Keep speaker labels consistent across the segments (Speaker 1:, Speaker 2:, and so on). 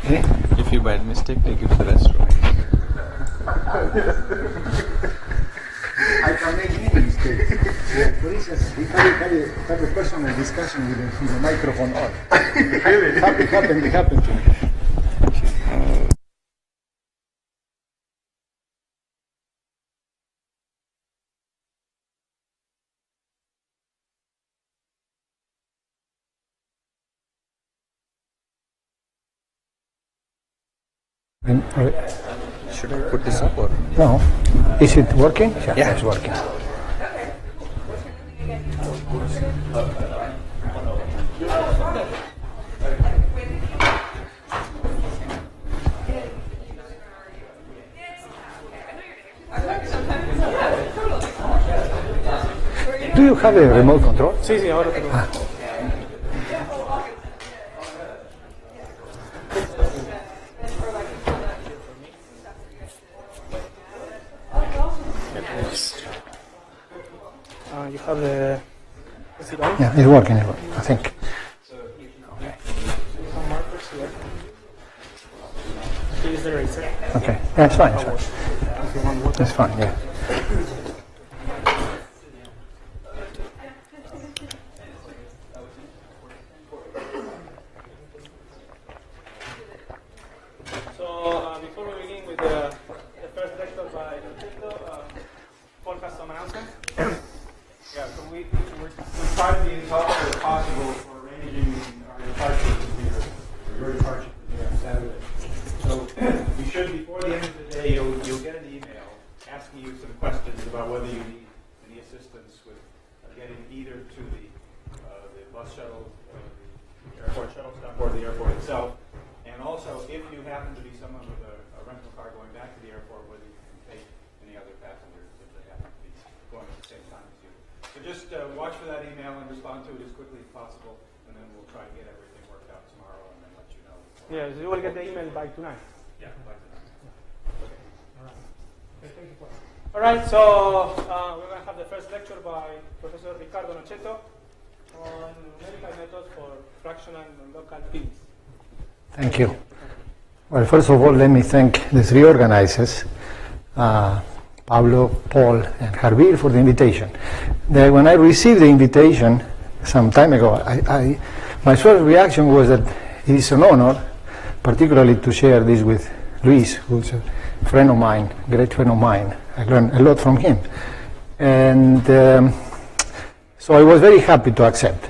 Speaker 1: Okay.
Speaker 2: If you by mistake take it to the restaurant.
Speaker 1: I can make any mistakes. For instance, we have a personal discussion with the microphone on. It happened to me.
Speaker 2: Should I put this up or?
Speaker 1: No. Is it working? Yeah, it's working. Do you have a remote control?
Speaker 3: Sí, sí, ahora tengo. You have the. Is it on?
Speaker 1: Yeah, it's working, I think.
Speaker 3: Okay. Some markers here. Use the eraser.
Speaker 1: Okay, yeah, it's fine. It's fine. It's fine, yeah.
Speaker 3: So before we begin with the first lecture by Nochetto, Paul has some announcements. Yeah, so we try to be as helpful as possible for arranging our departure computer, or your departure computer on Saturday. So you should, before the end of the day, you'll get an email asking you some questions about whether you need any assistance with getting either to the bus shuttle, the airport shuttle stop, or the airport itself. And also, if you happen to be someone with a rental car going back to the airport, whether you can take any other passengers if they happen to be going at the same time as you. So just watch for that email and respond to it as quickly as possible, and then we'll try to get everything worked out tomorrow and then let you know. Yeah, so you will get the email by tonight. Yeah, by tonight. Okay. All right. Okay, thank you. All right, so we're going to have the first lecture by Professor Ricardo Nochetto on numerical methods for fractional and local fields.
Speaker 1: Thank you. Well, first of all, let me thank the three organizers, Pablo, Paul, and Javier, for the invitation. When I received the invitation some time ago, my first reaction was that it is an honor, particularly to share this with Luis, who's a friend of mine, great friend of mine. I learned a lot from him. And so I was very happy to accept.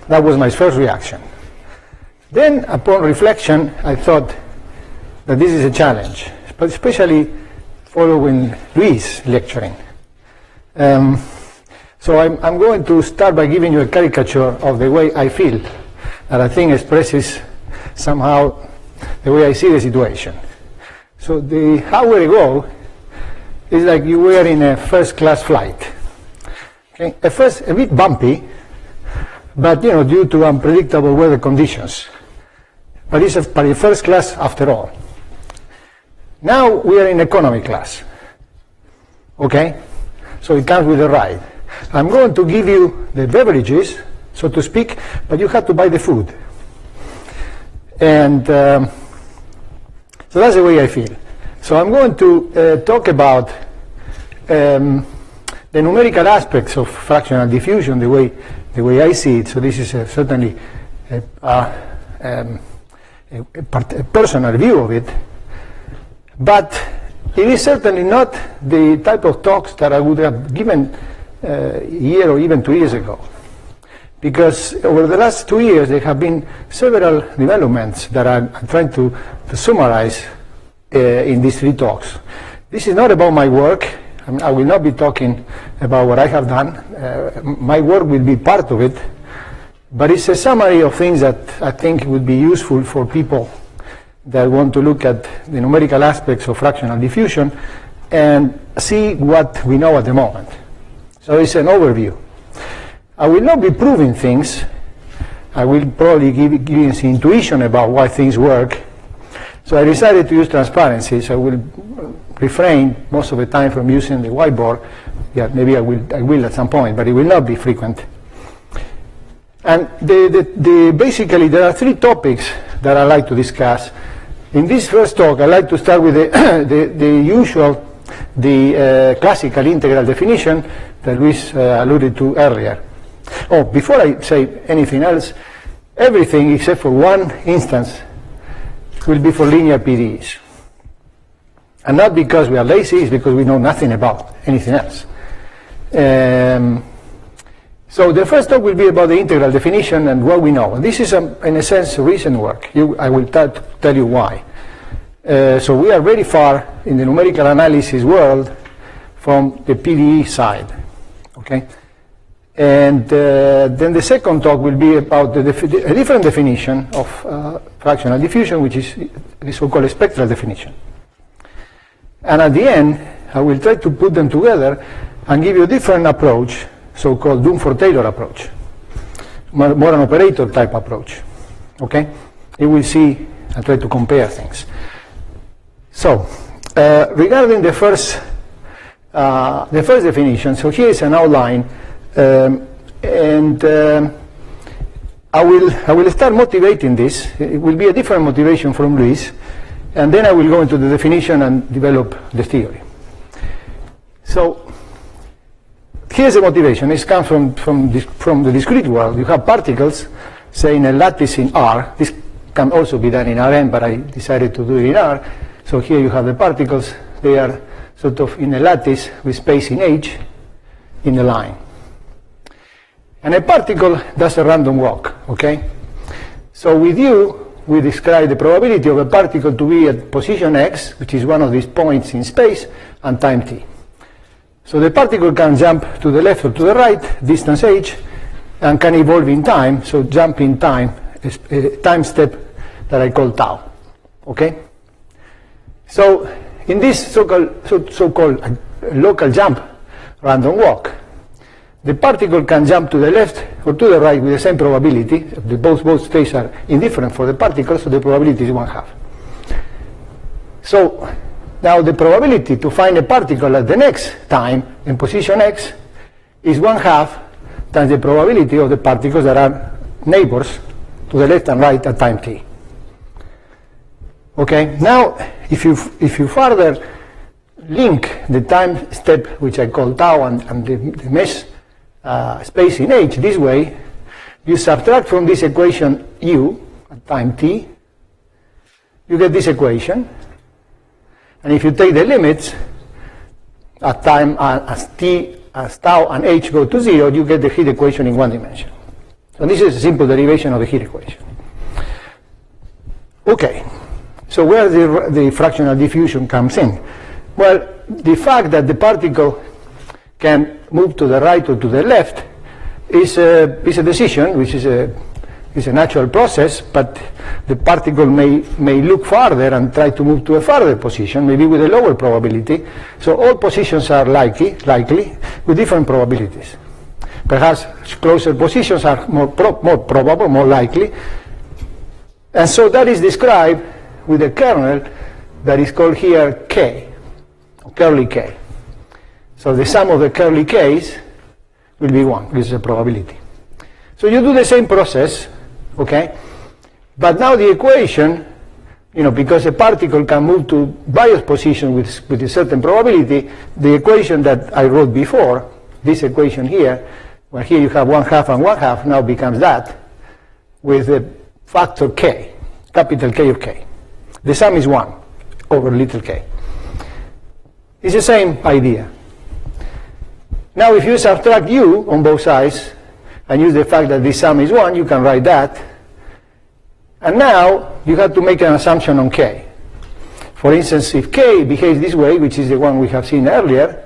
Speaker 1: That was my first reaction. Then, upon reflection, I thought that this is a challenge, but especially following Luis lecturing. So I'm going to start by giving you a caricature of the way I feel, that I think expresses somehow the way I see the situation. So how we go is like you were in a first-class flight. Okay? At first, a bit bumpy, but due to unpredictable weather conditions. But it's a first class after all. Now we are in economy class. Okay? So it comes with a ride. I'm going to give you the beverages, so to speak, but you have to buy the food. And so that's the way I feel. So I'm going to talk about the numerical aspects of fractional diffusion, the way I see it. So this is certainly a personal view of it, but it is certainly not the type of talks that I would have given a year or even 2 years ago, because over the last 2 years there have been several developments that I'm trying to summarize in these 3 talks. This is not about my work. I will not be talking about what I have done. My work will be part of it. But it's a summary of things that I think would be useful for people that want to look at the numerical aspects of fractional diffusion and see what we know at the moment. So it's an overview. I will not be proving things. I will probably give you some intuition about why things work. So I decided to use transparency, so I will refrain most of the time from using the whiteboard. Yeah, maybe I will at some point, but it will not be frequent. And basically there are 3 topics that I like to discuss. In this first talk, I'd like to start with the classical integral definition that Luis alluded to earlier. Oh, before I say anything else, everything except for one instance will be for linear PDEs. And not because we are lazy, it's because we know nothing about anything else. So the first talk will be about the integral definition and what we know. And this is, in a sense, recent work. I will tell you why. So we are very far in the numerical analysis world from the PDE side. Okay? And then the second talk will be about a different definition of fractional diffusion, which is the so-called spectral definition. And at the end, I will try to put them together and give you a different approach, so-called Dunford-Taylor approach, more an operator type approach. Okay? You will see and try to compare things. So, regarding the first definition, so here is an outline, and I will start motivating this. It will be a different motivation from Luis, and then I will go into the definition and develop the theory. So, here's the motivation. It comes from the discrete world. You have particles, say in a lattice in R. This can also be done in Rn, but I decided to do it in R. So here you have the particles. They are sort of in a lattice with space in H in a line. And a particle does a random walk, okay? So with U, we describe the probability of a particle to be at position x, which is one of these points in space, and time t. So the particle can jump to the left or to the right, distance h, and can evolve in time, so jump in time, a time step that I call tau. Okay? So in this so-called local jump, random walk, the particle can jump to the left or to the right with the same probability. Both states are indifferent for the particle, so the probability is 1/2. So now the probability to find a particle at the next time in position x is 1/2 times the probability of the particles that are neighbors to the left and right at time t. Okay, now if you further link the time step, which I call tau, and the mesh space in h this way, you subtract from this equation u at time t, you get this equation. And if you take the limits at time as tau and h go to 0, you get the heat equation in one dimension. So this is a simple derivation of the heat equation. Okay, so where the fractional diffusion comes in? Well, the fact that the particle can move to the right or to the left is a decision, which is a natural process, but the particle may look farther and try to move to a farther position, maybe with a lower probability. So all positions are likely with different probabilities. Perhaps closer positions are more probable, more likely. And so that is described with a kernel that is called here K, or curly K. So the sum of the curly K's will be 1. This is a probability. So you do the same process, okay? But now the equation, because a particle can move to various positions with a certain probability, the equation that I wrote before, this equation here, where here you have 1/2 and 1/2, now becomes that with a factor K, capital K of K. The sum is 1 over little k. It's the same idea. Now if you subtract u on both sides and use the fact that this sum is 1, you can write that. And now you have to make an assumption on k. For instance, if k behaves this way, which is the one we have seen earlier,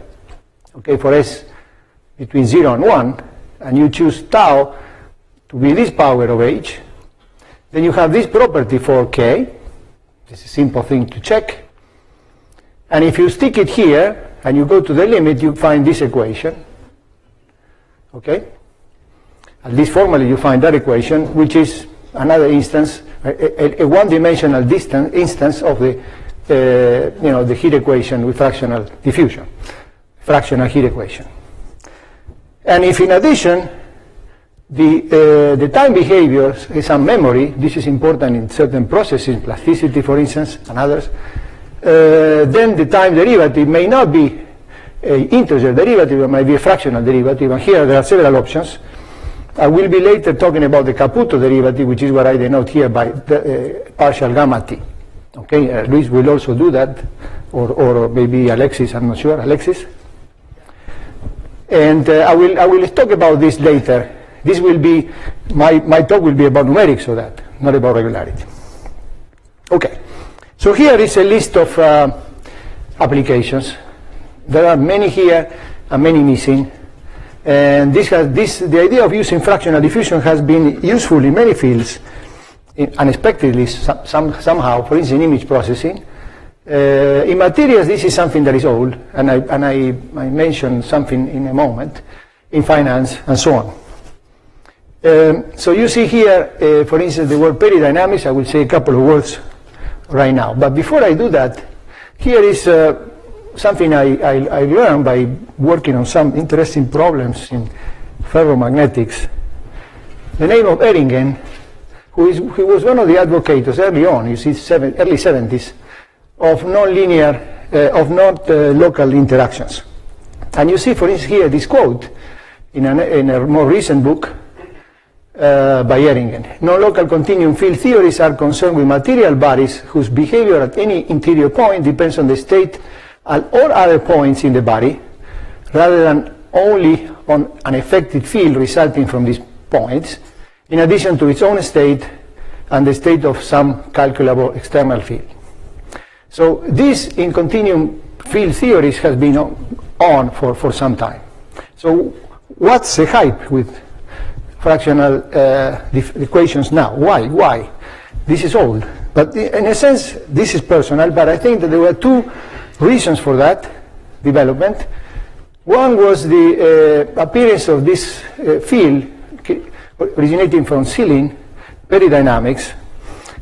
Speaker 1: okay, for s between 0 and 1, and you choose tau to be this power of h, then you have this property for k. It's a simple thing to check. And if you stick it here and you go to the limit, you find this equation. Okay? At least formally you find that equation, which is another instance, a one-dimensional instance of the heat equation with fractional diffusion, fractional heat equation. And if in addition the time behavior is some memory. This is important in certain processes, plasticity, for instance, and others. Then the time derivative may not be an integer derivative, it might be a fractional derivative, and here there are several options. I will be later talking about the Caputo derivative, which is what I denote here by partial gamma t. Okay, Luis will also do that, or maybe Alexis, I'm not sure, Alexis. And I will talk about this later. This will be, my talk will be about numerics of that, not about regularity. Okay, so here is a list of applications. There are many here and many missing. And the idea of using fractional diffusion has been useful in many fields, unexpectedly somehow, for instance, in image processing. In materials, this is something that is old, and I mention something in a moment, in finance, and so on. So you see here, for instance, the word peridynamics. I will say a couple of words right now. But before I do that, here is something I learned by working on some interesting problems in ferromagnetics. The name of Ehringen, who was one of the advocates early on, you see, early 70s, of non-linear, local interactions. And you see, for instance, here this quote in a more recent book by Ehringen. Non-local continuum field theories are concerned with material bodies whose behavior at any interior point depends on the state at all other points in the body, rather than only on an effective field resulting from these points, in addition to its own state and the state of some calculable external field. So this in continuum field theories has been on for some time. So what's the hype with fractional equations now? Why? This is old. But in a sense, this is personal, but I think that there were two reasons for that development. One was the appearance of this field originating from Sealing, peridynamics,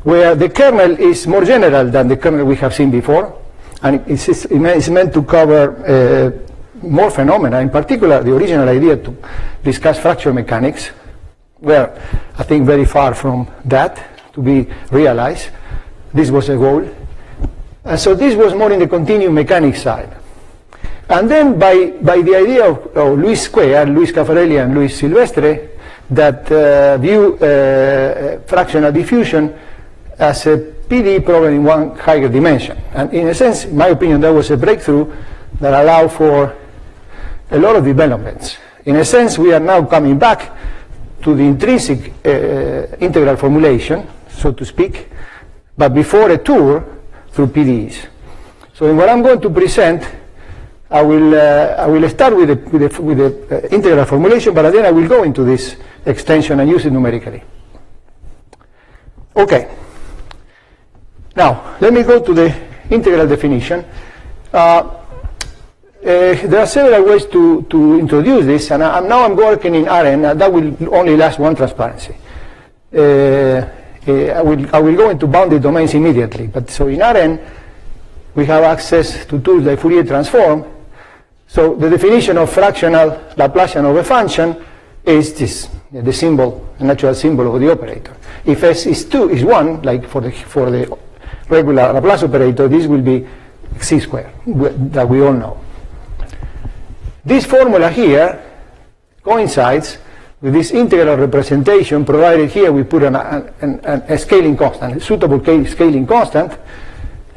Speaker 1: where the kernel is more general than the kernel we have seen before, and it's meant to cover more phenomena, in particular the original idea to discuss fracture mechanics, were, I think, very far from that to be realized. This was a goal. And so this was more in the continuum mechanics side. And then by the idea of Luis Caffarelli and Luis Silvestre, that view fractional diffusion as a PD problem in one higher dimension. And in a sense, in my opinion, that was a breakthrough that allowed for a lot of developments. In a sense, we are now coming back to the intrinsic integral formulation, so to speak, but before a tour through PDEs. So in what I'm going to present, I will start with the integral formulation, but then I will go into this extension and use it numerically. Okay. Now, let me go to the integral definition. There are several ways to introduce this, and now I'm working in Rn, and that will only last one transparency. I will go into bounded domains immediately, but so in Rn, we have access to tools like Fourier transform. So the definition of fractional Laplacian of a function is this, the symbol, the natural symbol of the operator. If S is 1, like for the regular Laplace operator, this will be C squared, that we all know. This formula here coincides with this integral representation provided here. We put a scaling constant, a suitable scaling constant,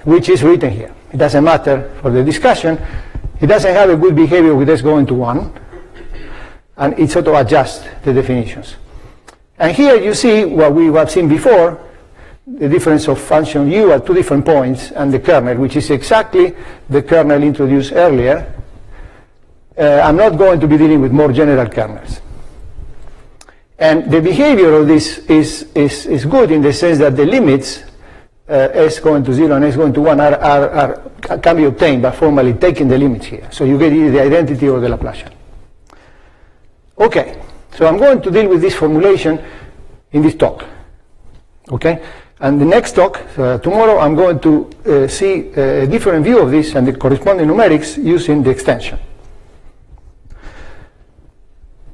Speaker 1: which is written here. It doesn't matter for the discussion. It doesn't have a good behavior with S going to 1, and it sort of adjusts the definitions. And here you see what we have seen before, the difference of function u at two different points and the kernel, which is exactly the kernel introduced earlier. I'm not going to be dealing with more general kernels. And the behavior of this is good in the sense that the limits, S going to 0 and S going to 1, can be obtained by formally taking the limits here. So you get either the identity or the Laplacian. Okay, so I'm going to deal with this formulation in this talk. Okay, and the next talk, tomorrow, I'm going to see a different view of this and the corresponding numerics using the extension.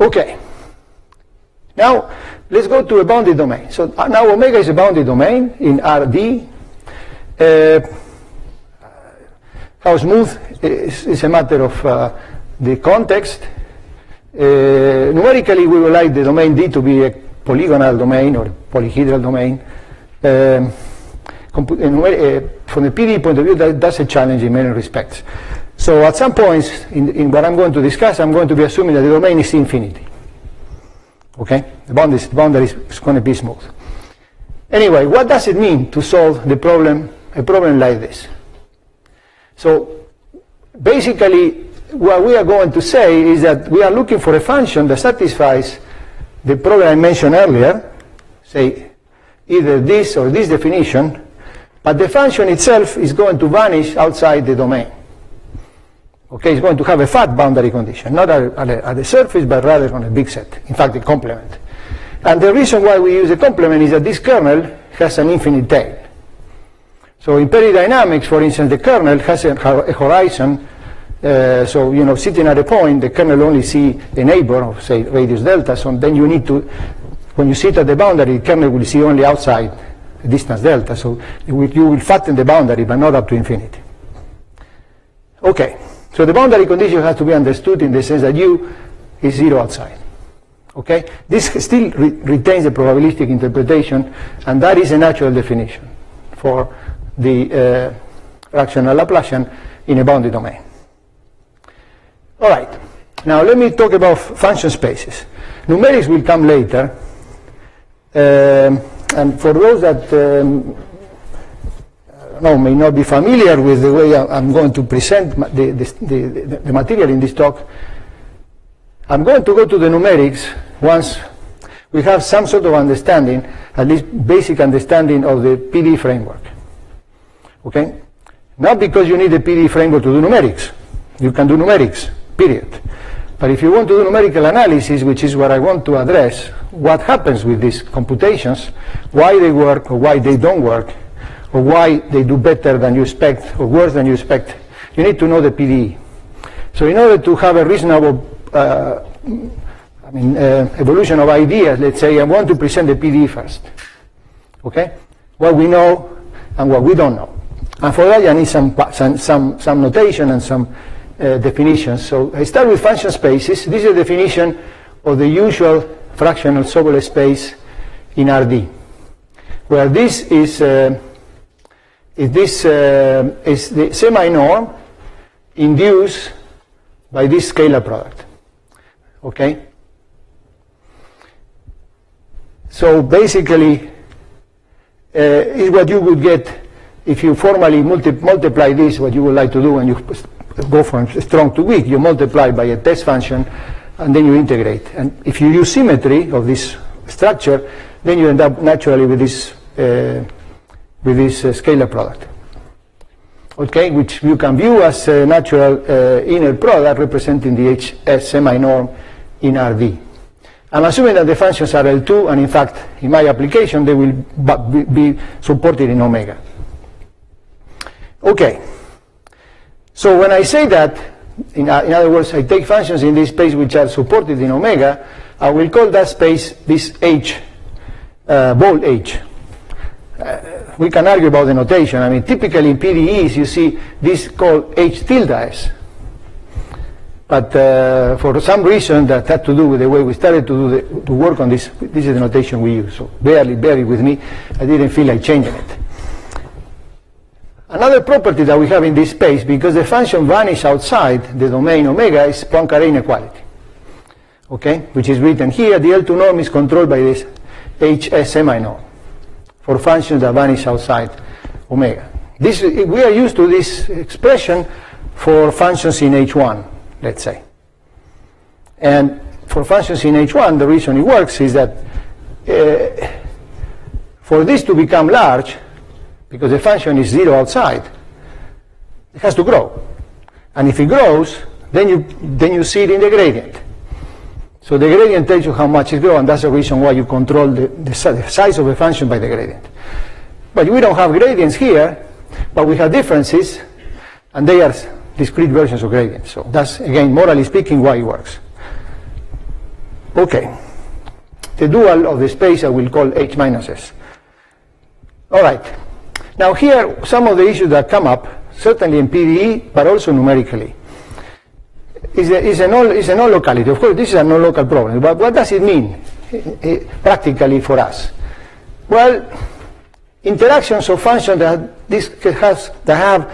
Speaker 1: Okay, Now, let's go to a bounded domain. So now omega is a bounded domain in RD. How smooth is a matter of the context. Numerically, we would like the domain D to be a polygonal domain or polyhedral domain. From the PD point of view, that's a challenge in many respects. So at some points in what I'm going to discuss, I'm going to be assuming that the domain is infinity. Okay? The boundary is going to be smooth. Anyway, what does it mean to solve the problem, a problem like this? So basically, what we are going to say is that we are looking for a function that satisfies the problem I mentioned earlier, say either this or this definition, but the function itself is going to vanish outside the domain. Okay, it's going to have a fat boundary condition, not at the surface, but rather on a big set, in fact, a complement. And the reason why we use a complement is that this kernel has an infinite tail. So in peridynamics, for instance, the kernel has a horizon. So, you know, sitting at a point, the kernel only see a neighbor of, say, radius delta. So then you need to, when you sit at the boundary, the kernel will see only outside distance delta. So you will fatten the boundary, but not up to infinity. Okay. So the boundary condition has to be understood in the sense that U is 0 outside. Okay? This still retains a probabilistic interpretation, and that is a natural definition for the fractional Laplacian in a bounded domain. All right. Now let me talk about function spaces. Numerics will come later. And for those that may not be familiar with the way I'm going to present the material in this talk, I'm going to go to the numerics once we have some sort of understanding, at least basic understanding of the PD framework. Okay? Not because you need a PD framework to do numerics. You can do numerics, period. But if you want to do numerical analysis, which is what I want to address, what happens with these computations, why they work or why they don't work, or why they do better than you expect or worse than you expect, you need to know the PDE. So in order to have a reasonable evolution of ideas, let's say I want to present the PDE first. Okay? What we know and what we don't know. And for that I need some notation and some definitions. So I start with function spaces. This is a definition of the usual fractional Sobolev space in RD, where this is the semi-norm induced by this scalar product. Okay? So basically, is what you would get if you formally multiply this, what you would like to do when you go from strong to weak, you multiply by a test function, and then you integrate. And if you use symmetry of this structure, then you end up naturally with this scalar product. Okay, which you can view as a natural inner product representing the HS semi-norm in RD. I'm assuming that the functions are L2, and in fact, in my application, they will be supported in omega. Okay. So when I say that, in other words, I take functions in this space which are supported in omega, I will call that space this H, bold H. We can argue about the notation. I mean, typically in PDEs, you see this called H tilde S. But for some reason that had to do with the way we started to work on this, this is the notation we use. So bear with me. I didn't feel like changing it. Another property that we have in this space, because the function vanishes outside the domain omega, is Poincare inequality. Okay, which is written here. The L2 norm is controlled by this HS semi-norm for functions that vanish outside omega. We are used to this expression for functions in H1, let's say. And for functions in H1, the reason it works is that for this to become large, because the function is 0 outside, it has to grow. And if it grows, then you see it in the gradient. So the gradient tells you how much it grows, and that's the reason why you control the size of a function by the gradient. But we don't have gradients here, but we have differences, and they are discrete versions of gradients. So that's, again, morally speaking, why it works. Okay. the dual of the space I will call H minus S. All right. Now here, some of the issues that come up, certainly in PDE, but also numerically, is a non-locality. Of course, this is a non-local problem, but what does it mean practically for us? Well, interactions of functions that have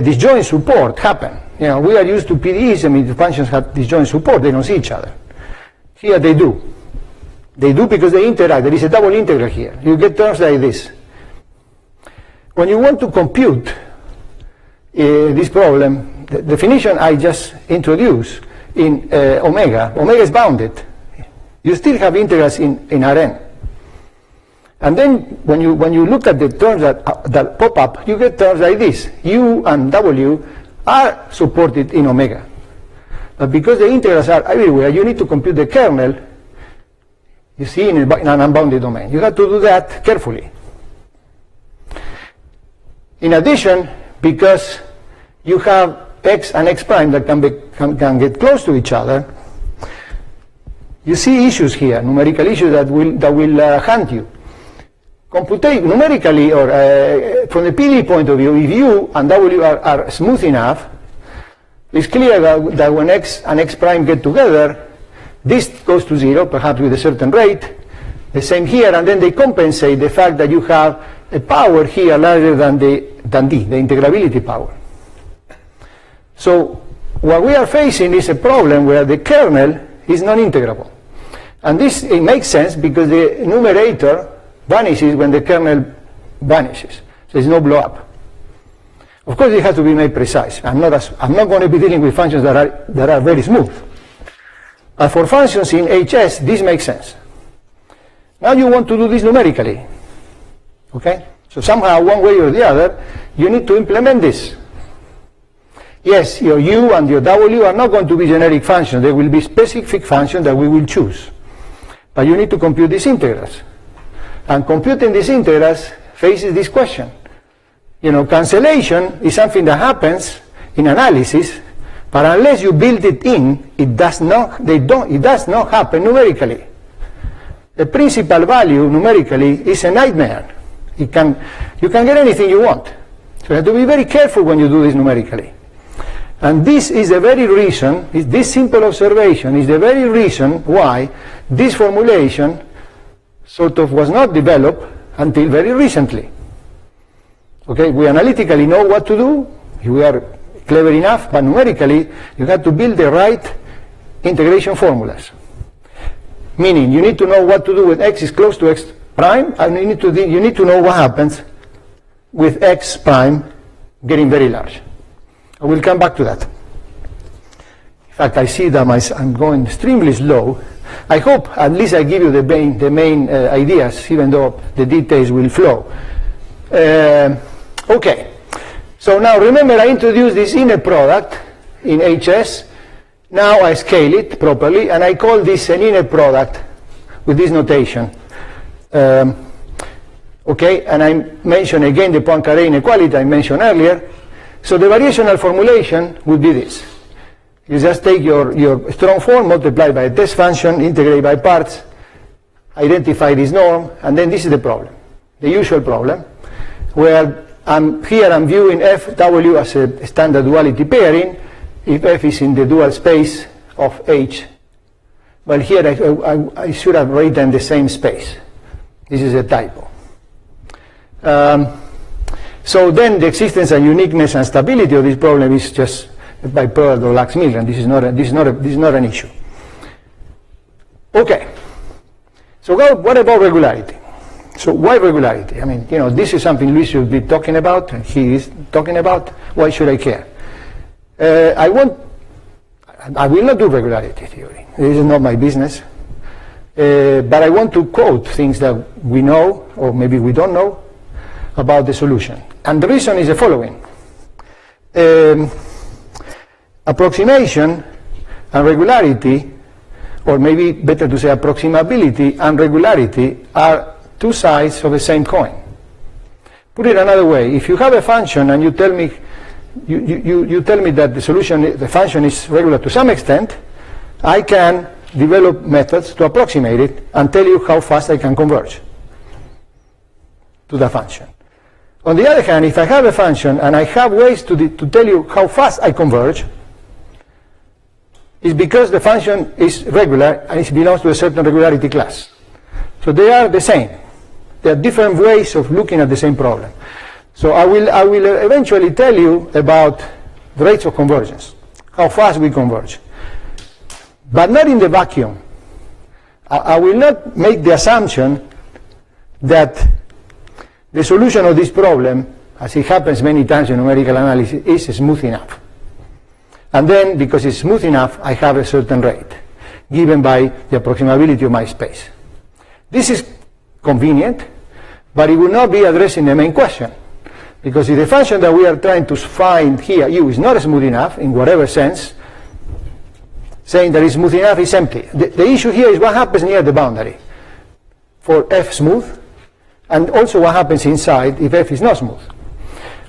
Speaker 1: disjoint support happen. We are used to PDEs. I mean, the functions have disjoint support. They don't see each other. Here they do. They do because they interact. There is a double integral here. You get terms like this. When you want to compute this problem, the definition I just introduced in omega is bounded. You still have integrals in Rn. And then when you look at the terms that pop up, you get terms like this. U and W are supported in omega. But because the integrals are everywhere, you need to compute the kernel, you see, in an unbounded domain. You have to do that carefully. In addition, because you have x and x prime that can get close to each other, you see issues here, numerical issues that will hunt you. Numerically, or from the PDE point of view, if U and W are smooth enough, it's clear that when x and x prime get together, this goes to 0, perhaps with a certain rate. The same here, and then they compensate the fact that you have a power here larger than D, the integrability power. So what we are facing is a problem where the kernel is non-integrable. And this, it makes sense because the numerator vanishes when the kernel vanishes. So there's no blow up. Of course, it has to be made precise. I'm not going to be dealing with functions that are very smooth. But for functions in HS, this makes sense. Now you want to do this numerically. Okay? So somehow, one way or the other, you need to implement this. Yes, your U and your W are not going to be generic functions. They will be specific functions that we will choose. But you need to compute these integrals. And computing these integrals faces this question. Cancellation is something that happens in analysis, but unless you build it in, it does not happen numerically. The principal value numerically is a nightmare. You can get anything you want. So you have to be very careful when you do this numerically. And this is the very reason, this simple observation is the very reason why this formulation sort of was not developed until very recently. Okay, we analytically know what to do, we are clever enough, but numerically you have to build the right integration formulas. Meaning you need to know what to do when x is close to x prime, and you need to know what happens with x prime getting very large. I will come back to that. In fact, I see that I'm going extremely slow. I hope at least I give you the main ideas, even though the details will flow. Okay. So now remember I introduced this inner product in HS. Now I scale it properly, and I call this an inner product with this notation. Okay, and I mention again the Poincaré inequality I mentioned earlier. So the variational formulation would be this. You just take your strong form, multiply by a test function, integrate by parts, identify this norm, and then this is the problem, the usual problem, where I'm viewing FW as a standard duality pairing, if F is in the dual space of H. Well, here I should have written the same space. This is a typo. So then the existence and uniqueness and stability of this problem is just by product of Lax-Milgren. This is not an issue. Okay. So what about regularity? So why regularity? I mean, this is something Luis should be talking about, and he is talking about. Why should I care? I will not do regularity theory. This is not my business. But I want to quote things that we know, or maybe we don't know, about the solution. And the reason is the following. Approximation and regularity, or maybe better to say approximability and regularity, are two sides of the same coin. Put it another way, if you have a function and you tell me you tell me that the function is regular to some extent, I can develop methods to approximate it and tell you how fast I can converge to the function. On the other hand, if I have a function and I have ways to tell you how fast I converge, it's because the function is regular and it belongs to a certain regularity class. So they are the same. There are different ways of looking at the same problem. So I will eventually tell you about the rates of convergence, how fast we converge. But not in the vacuum. I will not make the assumption that the solution of this problem, as it happens many times in numerical analysis, is smooth enough. And then, because it's smooth enough, I have a certain rate, given by the approximability of my space. This is convenient, but it will not be addressing the main question. Because if the function that we are trying to find here, u, is not smooth enough, in whatever sense, saying that it's smooth enough is empty. The issue here is what happens near the boundary for f smooth, and also what happens inside if f is not smooth.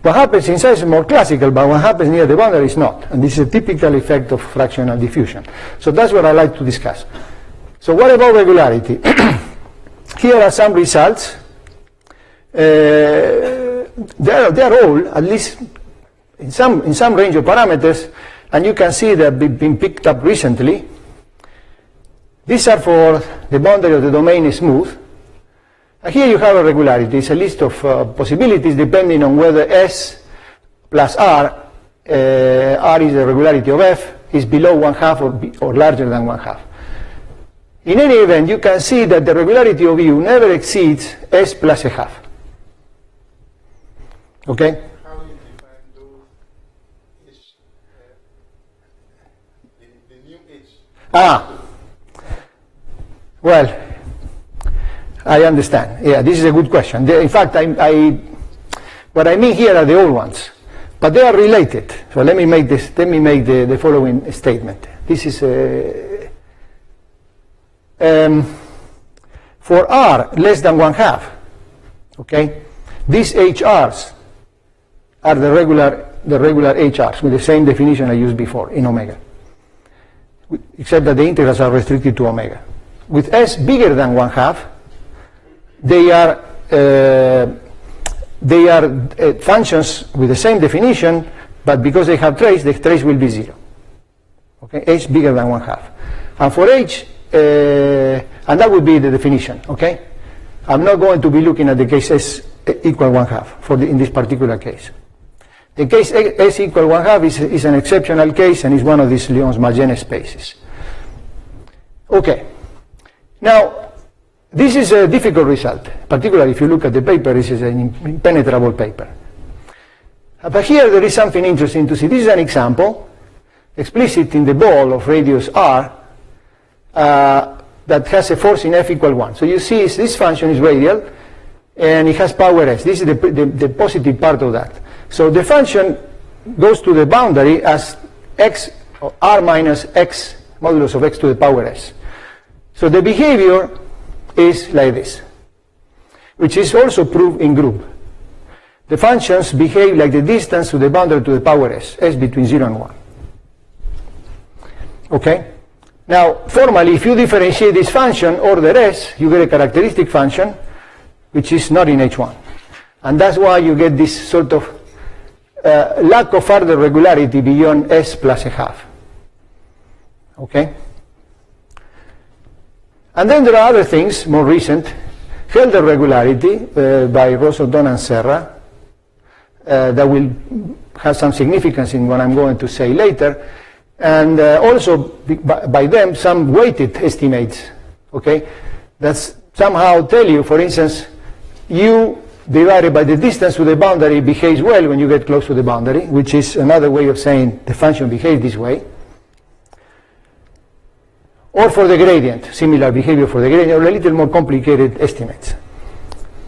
Speaker 1: What happens inside is more classical, but what happens near the boundary is not. And this is a typical effect of fractional diffusion. So that's what I like to discuss. So what about regularity? Here are some results. They are all, at least in some range of parameters, and you can see they've been picked up recently. These are for the boundary of the domain is smooth. Here you have a regularity. It's a list of possibilities depending on whether S plus R, R is the regularity of F, is below 1/2 or larger than 1/2. In any event, you can see that the regularity of U never exceeds S plus 1/2. Okay?
Speaker 4: How do you define those H, the new H?
Speaker 1: Well, I understand. Yeah, this is a good question. In fact, what I mean here are the old ones, but they are related. So let me make this. Let me make the following statement. This is for R less than 1/2. Okay, these HRs are the regular HRs with the same definition I used before in omega, except that the integrals are restricted to omega. With S bigger than 1/2. They are functions with the same definition, but because they have trace, the trace will be 0. Okay, H bigger than 1/2. And for H, and that would be the definition. Okay, I'm not going to be looking at the case S equal 1/2 in this particular case. The case S equal 1/2 is an exceptional case and is one of these Lyons-Magene spaces. Okay, now. This is a difficult result, particularly if you look at the paper. This is an impenetrable paper. But here there is something interesting to see. This is an example, explicit in the ball of radius r, that has a force in F equal 1. So you see this function is radial, and it has power s. This is the positive part of that. So the function goes to the boundary as x, or r minus x, modulus of x to the power s. So the behavior is like this, which is also proved in group. The functions behave like the distance to the boundary to the power s between 0 and 1. Okay? Now, formally, if you differentiate this function, order s, you get a characteristic function, which is not in H1. And that's why you get this sort of lack of further regularity beyond s plus 1/2. Okay? And then there are other things, more recent. Helder regularity by Rosodon and Serra that will have some significance in what I'm going to say later. And also by them some weighted estimates, okay, that somehow tell you, for instance, U divided by the distance to the boundary behaves well when you get close to the boundary, which is another way of saying the function behaves this way. Or for the gradient, similar behavior for the gradient, or a little more complicated estimates.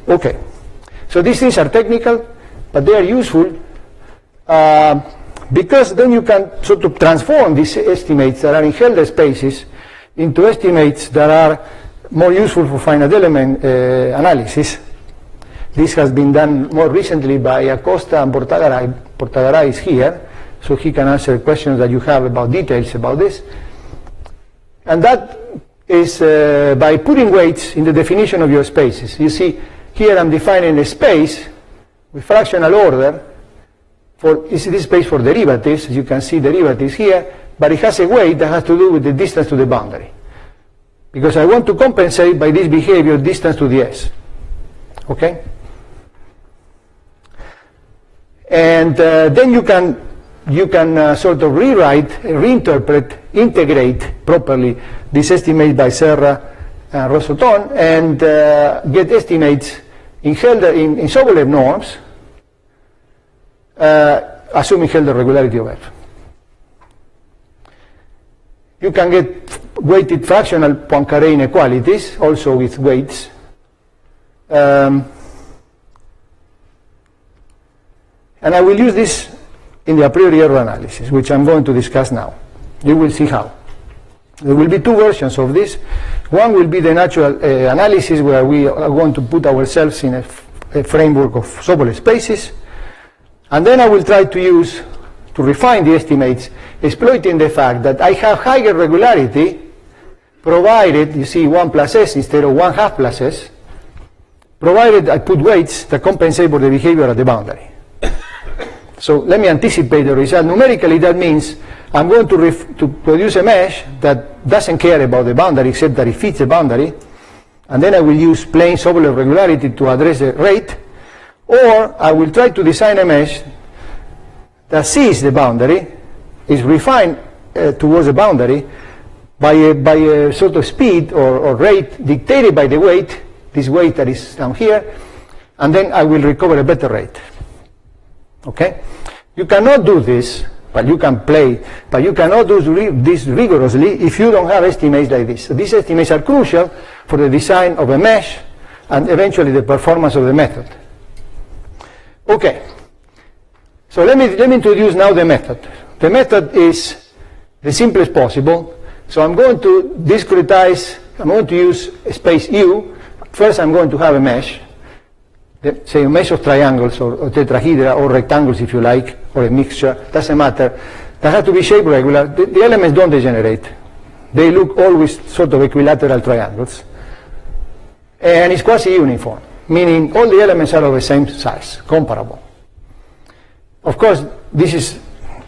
Speaker 1: Okay, so these things are technical, but they are useful because then you can sort of transform these estimates that are in Helder spaces into estimates that are more useful for finite element analysis. This has been done more recently by Acosta and Portagaray. Portagaray is here, so he can answer questions that you have about details about this. And that is by putting weights in the definition of your spaces. You see, here I'm defining a space with fractional order for this space for derivatives. As you can see derivatives here, but it has a weight that has to do with the distance to the boundary. Because I want to compensate by this behavior distance to the S. Okay? And then you can sort of rewrite, reinterpret, integrate properly this estimate by Serra and Rosoton and get estimates in Sobolev norms, assuming Helder regularity of F. You can get weighted fractional Poincaré inequalities, also with weights. And I will use this in the a priori error analysis, which I'm going to discuss now. You will see how. There will be two versions of this. One will be the natural analysis, where we are going to put ourselves in a framework of Sobolev spaces. And then I will try to refine the estimates, exploiting the fact that I have higher regularity, provided, you see, 1 plus S instead of 1/2 plus S, provided I put weights that compensate for the behavior at the boundary. So let me anticipate the result. Numerically, that means I'm going to produce a mesh that doesn't care about the boundary, except that it fits the boundary. And then I will use plain Sobolev regularity to address the rate. Or I will try to design a mesh that sees the boundary, is refined towards the boundary by a sort of speed or rate dictated by the weight, this weight that is down here, and then I will recover a better rate. Okay? You cannot do this, but you can play, but you cannot do this rigorously if you don't have estimates like this. So these estimates are crucial for the design of a mesh and eventually the performance of the method. Okay. So let me introduce now the method. The method is the simplest possible. So I'm going to discretize, I'm going to use a space U. First I'm going to have a mesh, say a mesh of triangles or tetrahedra or rectangles if you like, or a mixture, doesn't matter. They have to be shape regular. The elements don't degenerate. They look always sort of equilateral triangles. And it's quasi-uniform, meaning all the elements are of the same size, comparable. Of course, this is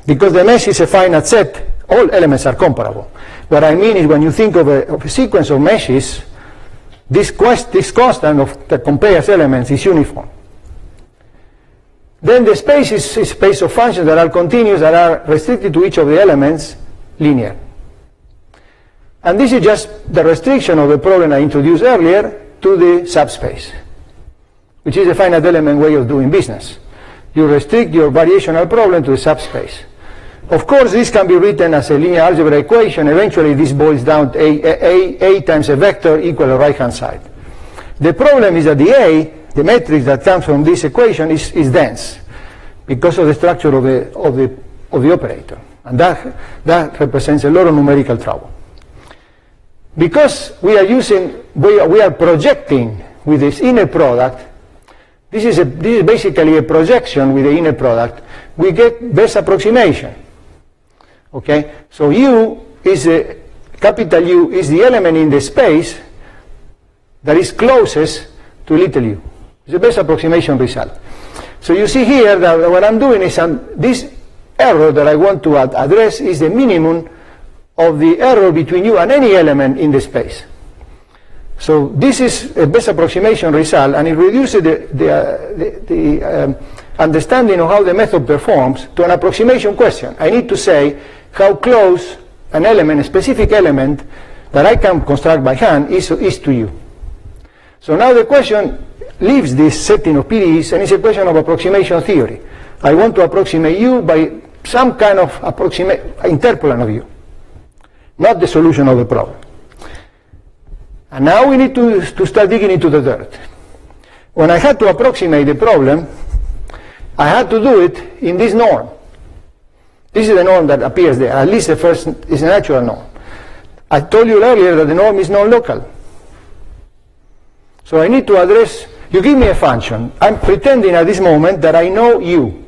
Speaker 1: because the mesh is a finite set, all elements are comparable. What I mean is when you think of a sequence of meshes, this constant that compares elements is uniform. Then the space is a space of functions that are continuous, that are restricted to each of the elements, linear. And this is just the restriction of the problem I introduced earlier to the subspace, which is a finite element way of doing business. You restrict your variational problem to the subspace. Of course, this can be written as a linear algebra equation. Eventually, this boils down to A times a vector equal a right-hand side. The problem is that the matrix that comes from this equation is dense because of the structure of the operator. And that represents a lot of numerical trouble. Because we are projecting with this inner product, this is basically a projection with the inner product, we get best approximation. Okay, so capital U is the element in the space that is closest to little u. It's the best approximation result. So you see here that what I'm doing is this error that I want to address is the minimum of the error between u and any element in the space. So this is a best approximation result, and it reduces the understanding of how the method performs to an approximation question. I need to say how close an element, a specific element that I can construct by hand is to u. So now the question leaves this setting of PDEs and it's a question of approximation theory. I want to approximate u by some kind of interpolant of u, not the solution of the problem. And now we need to start digging into the dirt. When I had to approximate the problem, I had to do it in this norm. This is the norm that appears there. At least the first is a natural norm. I told you earlier that the norm is non-local. So I need to address, you give me a function. I'm pretending at this moment that I know u.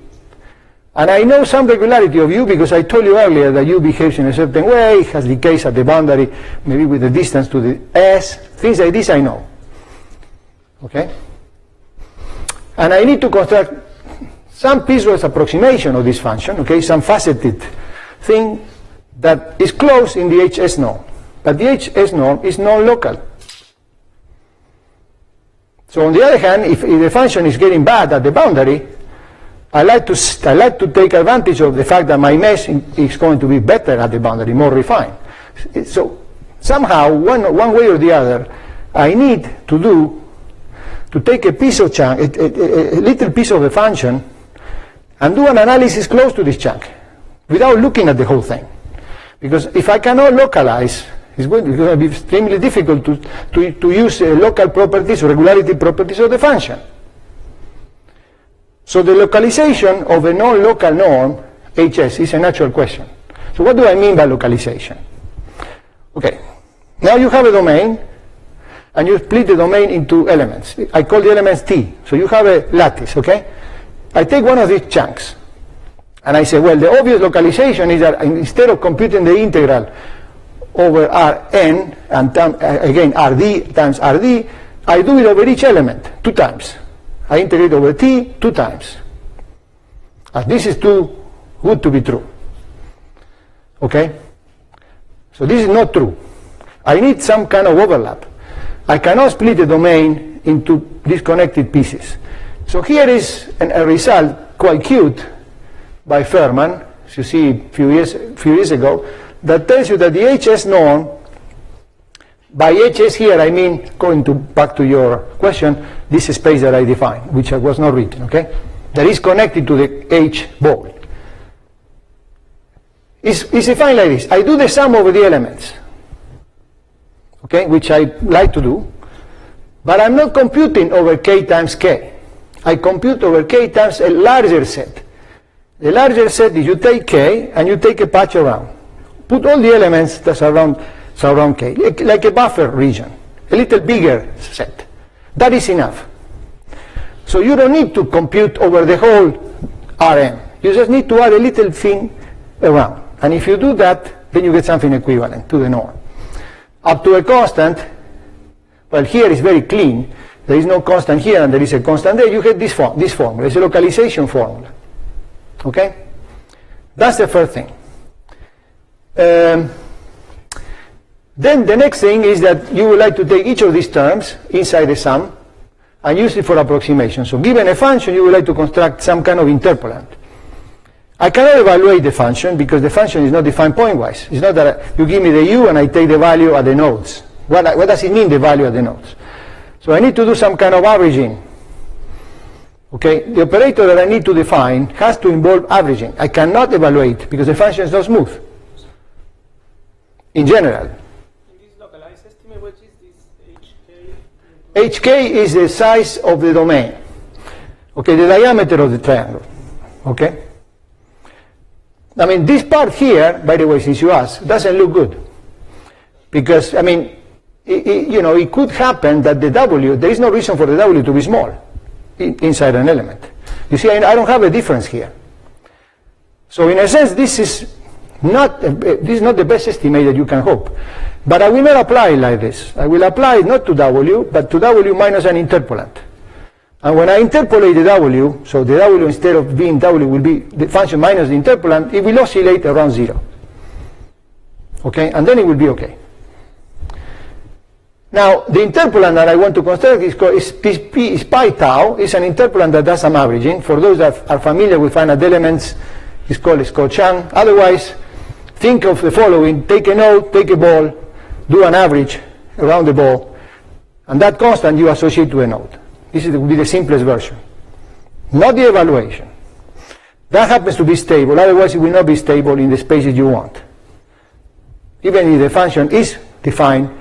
Speaker 1: And I know some regularity of U because I told you earlier that U behaves in a certain way, has decays at the boundary, maybe with the distance to the S. Things like this I know. Okay? And I need to construct some piecewise approximation of this function, okay, some faceted thing that is close in the HS norm. But the HS norm is non-local. So on the other hand, if the function is getting bad at the boundary, I like to take advantage of the fact that my mesh is going to be better at the boundary, more refined. So somehow, one way or the other, I need to take a piece of chunk, a little piece of the function, and do an analysis close to this chunk, without looking at the whole thing. Because if I cannot localize, it's going to be extremely difficult to use local properties or regularity properties of the function. So the localization of a non-local norm, HS, is a natural question. So what do I mean by localization? Okay, now you have a domain, and you split the domain into elements. I call the elements T. So you have a lattice, okay? I take one of these chunks, and I say, well, the obvious localization is that instead of computing the integral over Rn, and again Rd times Rd, I do it over each element 2 times. I integrate over T 2 times. This is too good to be true. Okay? So this is not true. I need some kind of overlap. I cannot split the domain into disconnected pieces. So here is a result quite cute by Furman, as you see a few years ago, that tells you that the HS norm, by HS here I mean, going back to your question, this space that I defined, which was not written, okay? That is connected to the H ball. It's defined like this. I do the sum over the elements, okay, which I like to do, but I'm not computing over K times K. I compute over K times a larger set. The larger set is you take K and you take a patch around. Put all the elements that surround K, like a buffer region, a little bigger set. That is enough. So you don't need to compute over the whole Rn. You just need to add a little thing around. And if you do that, then you get something equivalent to the norm. Up to a constant, well, here is very clean. There is no constant here and there is a constant there. You get this formula. It's a localization formula. Okay? That's the first thing. Then the next thing is that you would like to take each of these terms inside the sum and use it for approximation. So given a function, you would like to construct some kind of interpolant. I cannot evaluate the function because the function is not defined pointwise. It's not that you give me the u and I take the value at the nodes. What does it mean, the value at the nodes? So I need to do some kind of averaging. Okay, the operator that I need to define has to involve averaging. I cannot evaluate because the function is not smooth. In general.
Speaker 3: In this localized estimate, what is this HK?
Speaker 1: HK is the size of the domain. Okay, the diameter of the triangle. Okay? I mean, this part here, by the way, since you asked, doesn't look good. Because, I mean, it could happen that the W, there is no reason for the W to be small inside an element. You see, I don't have a difference here. So in a sense, this is not the best estimate that you can hope. But I will not apply it like this. I will apply it not to W, but to W minus an interpolant. And when I interpolate the W, so the W instead of being W will be the function minus the interpolant, it will oscillate around 0. Okay, and then it will be okay. Now, the interpolant that I want to construct is pi tau. It's an interpolant that does some averaging. For those that are familiar with finite elements, it's called Chang. Otherwise, think of the following. Take a node, take a ball, do an average around the ball, and that constant you associate to a node. This will be the simplest version. Not the evaluation. That happens to be stable. Otherwise, it will not be stable in the spaces you want. Even if the function is defined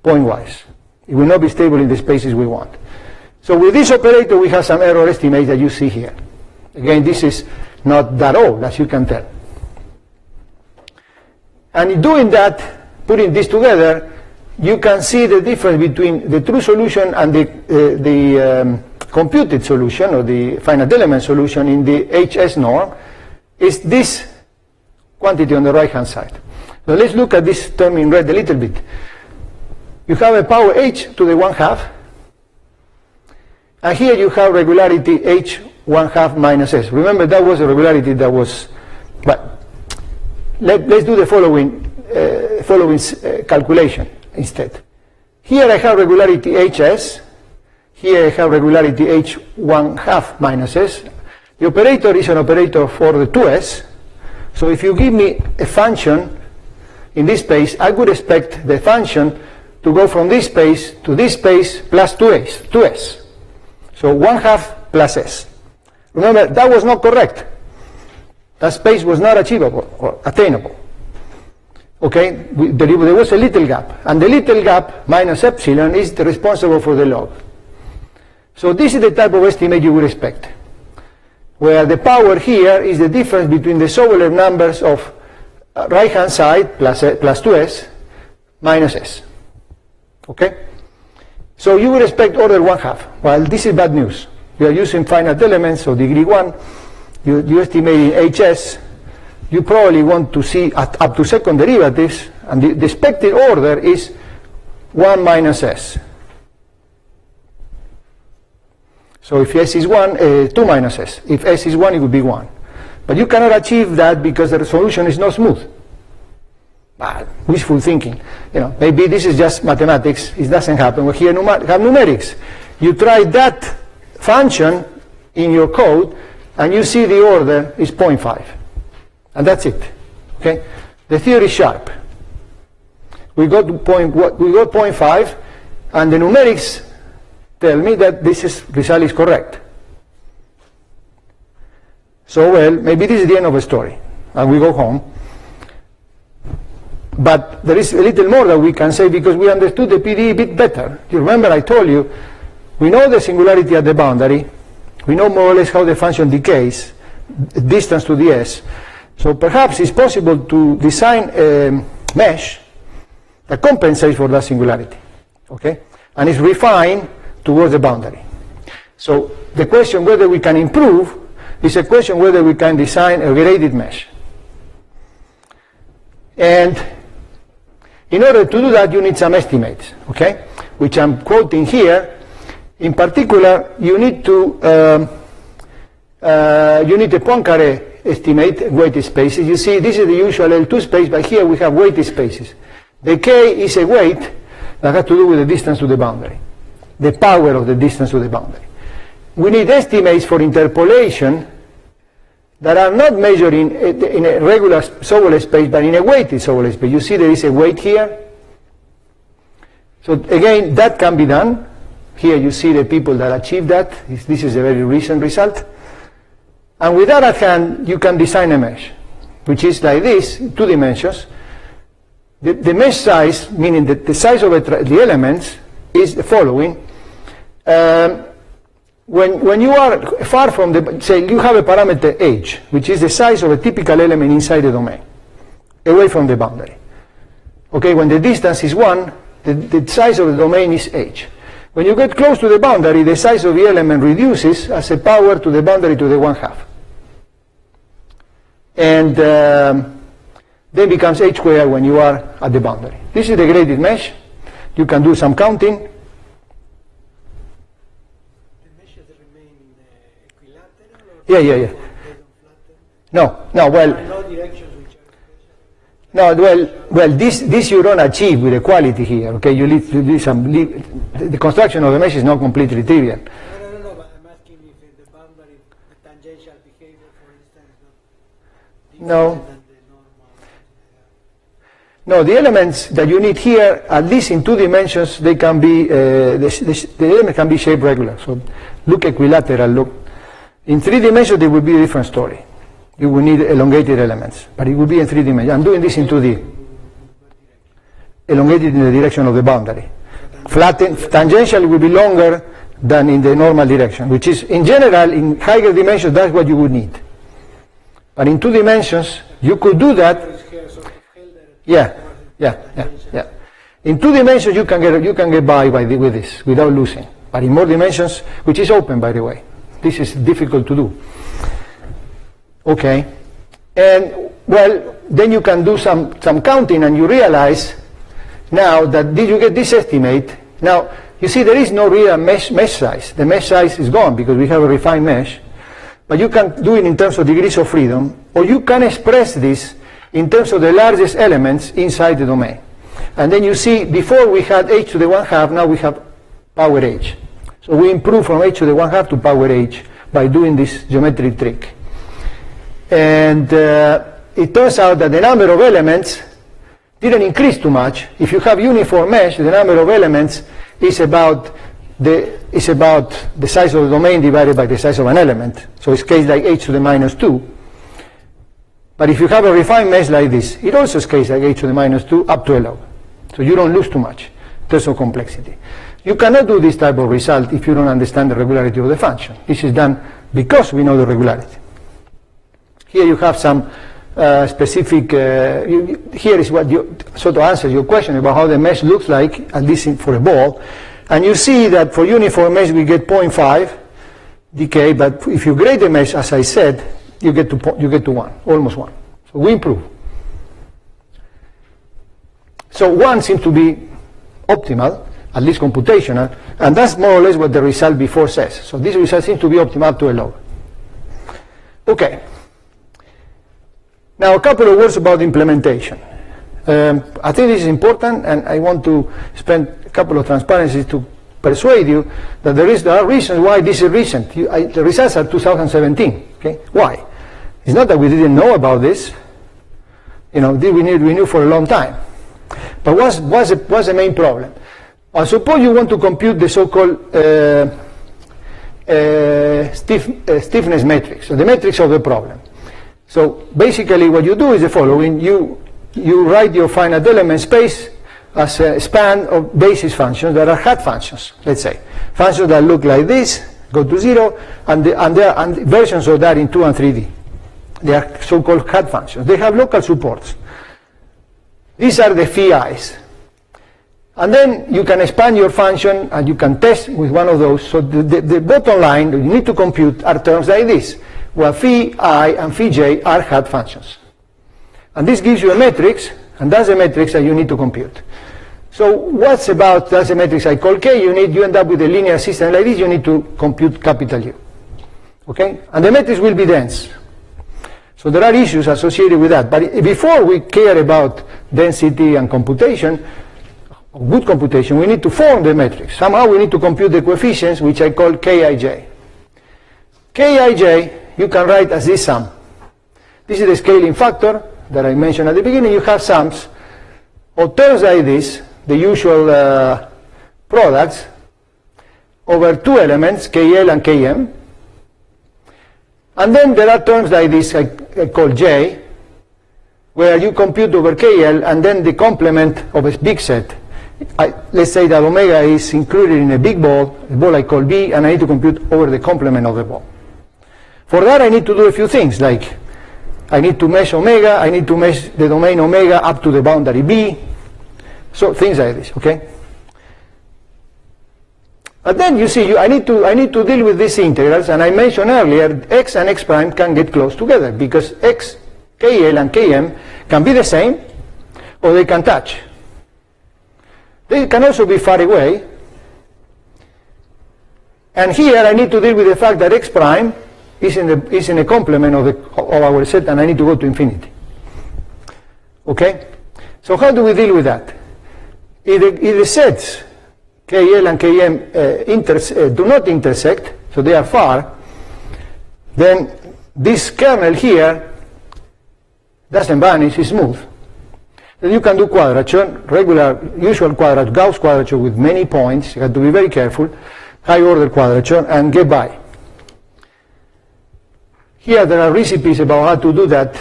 Speaker 1: pointwise. It will not be stable in the spaces we want. So with this operator, we have some error estimates that you see here. Again, this is not that old, as you can tell. And in doing that, putting this together, you can see the difference between the true solution and the computed solution, or the finite element solution in the HS norm. is this quantity on the right hand side. So let's look at this term in red a little bit. You have a power h to the 1/2, and here you have regularity h 1/2 minus s. Remember, that was a regularity that was, but let's do the following calculation instead. Here I have regularity hs, here I have regularity h 1/2 minus s. The operator is an operator for the 2s, so if you give me a function in this space, I would expect the function to go from this space to this space plus 2s. So 1/2 plus s. Remember, that was not correct. That space was not achievable or attainable. Okay, there was a little gap, and the little gap minus epsilon is responsible for the log. So this is the type of estimate you would expect, where the power here is the difference between the Sobolev numbers of right hand side plus 2s minus s. Okay? So you would expect order 1/2. Well, this is bad news. We are using finite elements, so degree 1. You estimate in hs. You probably want to see up to second derivatives, and the expected order is 1 minus s. So if s is 1, 2 minus s. If s is 1, it would be 1. But you cannot achieve that because the resolution is not smooth. Wishful thinking. Maybe this is just mathematics. It doesn't happen. Well, here you have numerics. You try that function in your code, and you see the order is 0.5. And that's it. Okay? The theory is sharp. We got 0.5, and the numerics tell me that this result is correct. So, well, maybe this is the end of the story, and we go home. But there is a little more that we can say because we understood the PDE a bit better. You remember I told you, we know the singularity at the boundary. We know more or less how the function decays, distance to the s. So perhaps it's possible to design a mesh that compensates for that singularity. Okay? And is refined towards the boundary. So the question whether we can improve is a question whether we can design a graded mesh. And in order to do that, you need some estimates, okay? Which I'm quoting here. In particular, you need a Poincaré estimate weighted spaces. You see, this is the usual L2 space, but here we have weighted spaces. The K is a weight that has to do with the distance to the boundary, the power of the distance to the boundary. We need estimates for interpolation that are not measured in a regular Sobolev space, but in a weighted Sobolev space. You see there is a weight here. So again, that can be done. Here you see the people that achieve that. This is a very recent result. And with that at hand, you can design a mesh, which is like this, 2 dimensions. The mesh size, meaning the size of the elements, is the following. When you are far from say you have a parameter h, which is the size of a typical element inside the domain, away from the boundary. Okay, when the distance is 1, the size of the domain is h. When you get close to the boundary, the size of the element reduces as a power to the boundary to the 1/2. And then becomes h squared when you are at the boundary. This is the graded mesh. You can do some counting. Yeah. No, well, this you don't achieve with equality here. Okay, you need to do the construction of the mesh is not completely trivial.
Speaker 5: No, but I'm asking if in the boundary, the tangential behavior, for instance,
Speaker 1: no. No, the elements that you need here, at least in 2 dimensions, they can be the element can be shaped regular. So look equilateral. Look. In 3 dimensions, it would be a different story. You will need elongated elements, but it will be in 3 dimensions. I'm doing this in 2D. Elongated in the direction of the boundary. Flattened, tangential will be longer than in the normal direction, which is, in general, in higher dimensions, that's what you would need. But in 2 dimensions, you could do that. Yeah. In 2 dimensions, you can get by with this without losing. But in more dimensions, which is open, by the way. This is difficult to do. Okay, And, well, then you can do some counting and you realize now that did you get this estimate? Now, you see there is no real mesh size. The mesh size is gone because we have a refined mesh. But you can do it in terms of degrees of freedom, or you can express this in terms of the largest elements inside the domain. And then you see, before we had h to the 1/2, now we have power h. So we improve from h to the 1/2 to power h by doing this geometric trick. And it turns out that the number of elements didn't increase too much. If you have uniform mesh, the number of elements is about the size of the domain divided by the size of an element. So it's scales like h to the -2. But if you have a refined mesh like this, it also scales like h to the -2 up to a log. So you don't lose too much in terms of complexity. You cannot do this type of result if you don't understand the regularity of the function. This is done because we know the regularity. Here you have some specific, here is what sort of answers your question about how the mesh looks like, at least for a ball. And you see that for uniform mesh we get 0.5 decay, but if you grade the mesh, as I said, you get to 1, almost 1. So we improve. So 1 seems to be optimal, at least computational, and that's more or less what the result before says. So this result seems to be optimal up to a log. Okay. Now a couple of words about implementation. I think this is important, and I want to spend a couple of transparencies to persuade you that there are reasons why this is recent. The results are 2017. Okay, why? It's not that we didn't know about this. We knew for a long time. But what's the main problem? Well, suppose you want to compute the so-called stiffness matrix, so the matrix of the problem. So basically what you do is the following. You write your finite element space as a span of basis functions that are hat functions, let's say. Functions that look like this, go to 0, and there are versions of that in 2 and 3D. They are so-called hat functions. They have local supports. These are the phi's. And then you can expand your function and you can test with one of those. So the bottom line that you need to compute are terms like this, where phi I and phi j are hat functions. And this gives you a matrix, and that's a matrix that you need to compute. So that's a matrix I call K. You end up with a linear system like this, you need to compute capital U. Okay? And the matrix will be dense. So there are issues associated with that. But before we care about density and computation, good computation, we need to form the matrix. Somehow we need to compute the coefficients, which I call Kij. Kij you can write as this sum. This is the scaling factor that I mentioned at the beginning. You have sums of terms like this, the usual products, over 2 elements, Kl and Km. And then there are terms like this I call J, where you compute over Kl and then the complement of a big set. Let's say that omega is included in a big ball, a ball I call B, and I need to compute over the complement of the ball. For that I need to do a few things, like I need to mesh omega, I need to mesh the domain omega up to the boundary B, so things like this, okay? But then you see, I need to deal with these integrals, and I mentioned earlier x and x prime can get close together because x, Kl and Km can be the same or they can touch. They can also be far away. And here I need to deal with the fact that x prime is in a complement of our set, and I need to go to infinity. Okay? So how do we deal with that? If the sets Kl and Km do not intersect, so they are far, then this kernel here doesn't vanish, it's smooth. Then you can do quadrature, regular, usual quadrature, Gauss quadrature with many points. You have to be very careful, high order quadrature, and get by. Here there are recipes about how to do that,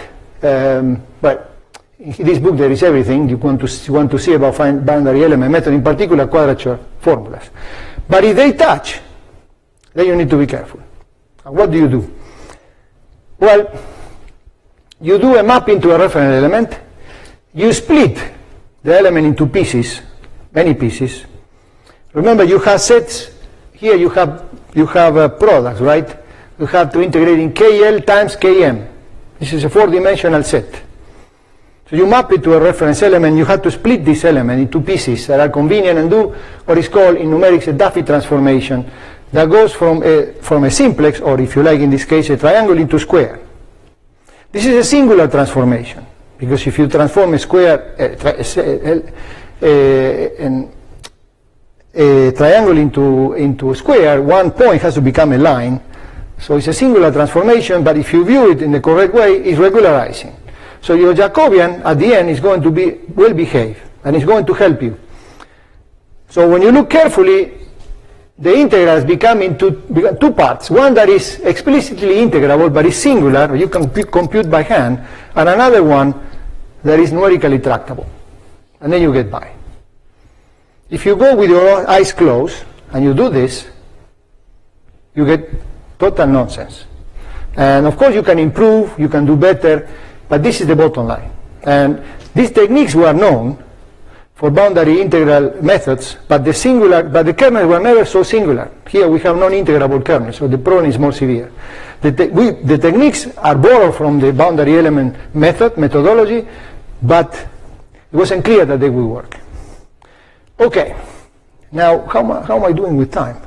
Speaker 1: but in this book there is everything you want to see about boundary element method, in particular quadrature formulas. But if they touch, then you need to be careful. And what do? Well, you do a mapping to a reference element, you split the element into pieces, many pieces. Remember, you have sets, here you have products, right? You have to integrate in KL times KM. This is a 4-dimensional set. So you map it to a reference element. You have to split this element into pieces that are convenient and do what is called in numerics a Duffy transformation that goes from a simplex, or if you like in this case, a triangle into square. This is a singular transformation, because if you transform a square, a triangle into a square, one point has to become a line. So it's a singular transformation, but if you view it in the correct way, it's regularizing. So your Jacobian at the end is going to be well behaved, and it's going to help you. So when you look carefully, the integrals become two parts. One that is explicitly integrable, but is singular, you can compute by hand, and another one that is numerically tractable. And then you get by. If you go with your eyes closed, and you do this, you get total nonsense. And of course you can improve, you can do better, but this is the bottom line. And these techniques were known for boundary integral methods, but the kernels were never so singular. Here we have non-integrable kernels, so the problem is more severe. The techniques are borrowed from the boundary element methodology, but it wasn't clear that they would work. Okay, now how am I doing with time?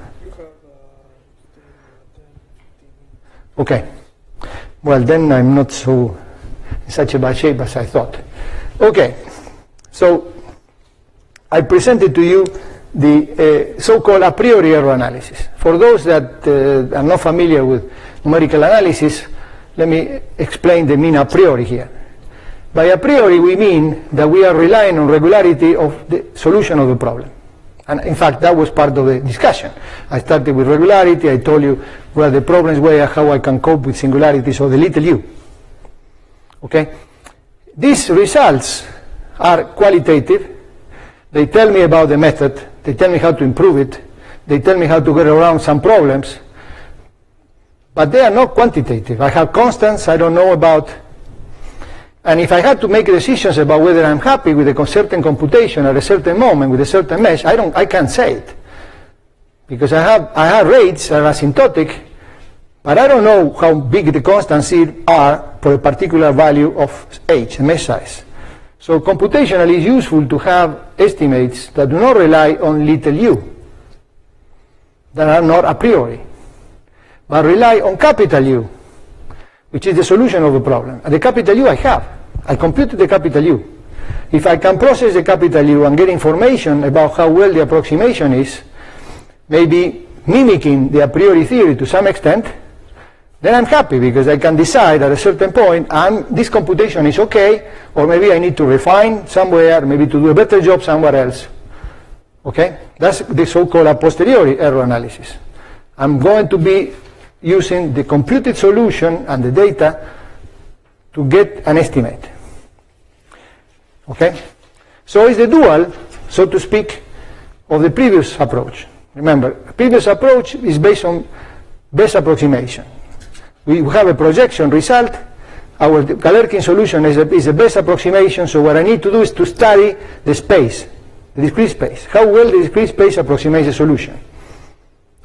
Speaker 1: Okay, well then I'm not so in such a bad shape as I thought. Okay, so I presented to you the so-called a priori error analysis. For those that are not familiar with numerical analysis, let me explain the mean a priori here. By a priori we mean that we are relying on regularity of the solution of the problem. And in fact that was part of the discussion. I started with regularity, I told you where the problems were, how I can cope with singularities of the little u. Okay? These results are qualitative. They tell me about the method, they tell me how to improve it, they tell me how to get around some problems, but they are not quantitative. I have constants I don't know about, and if I had to make decisions about whether I'm happy with a certain computation at a certain moment with a certain mesh, I can't say it, because I have rates that are asymptotic, but I don't know how big the constants are for a particular value of h, mesh size. So computationally it's useful to have estimates that do not rely on little u, that are not a priori, but rely on capital U, which is the solution of the problem. And the capital U I have. I computed the capital U. If I can process the capital U and get information about how well the approximation is, maybe mimicking the a priori theory to some extent, then I'm happy, because I can decide at a certain point this computation is okay, or maybe I need to refine somewhere, maybe to do a better job somewhere else. Okay? That's the so-called a posteriori error analysis. I'm going to be using the computed solution and the data to get an estimate. Okay? So it's the dual, so to speak, of the previous approach. Remember, the previous approach is based on best approximation. We have a projection result. Our Galerkin solution is the best approximation, so what I need to do is to study the space, the discrete space, how well the discrete space approximates the solution.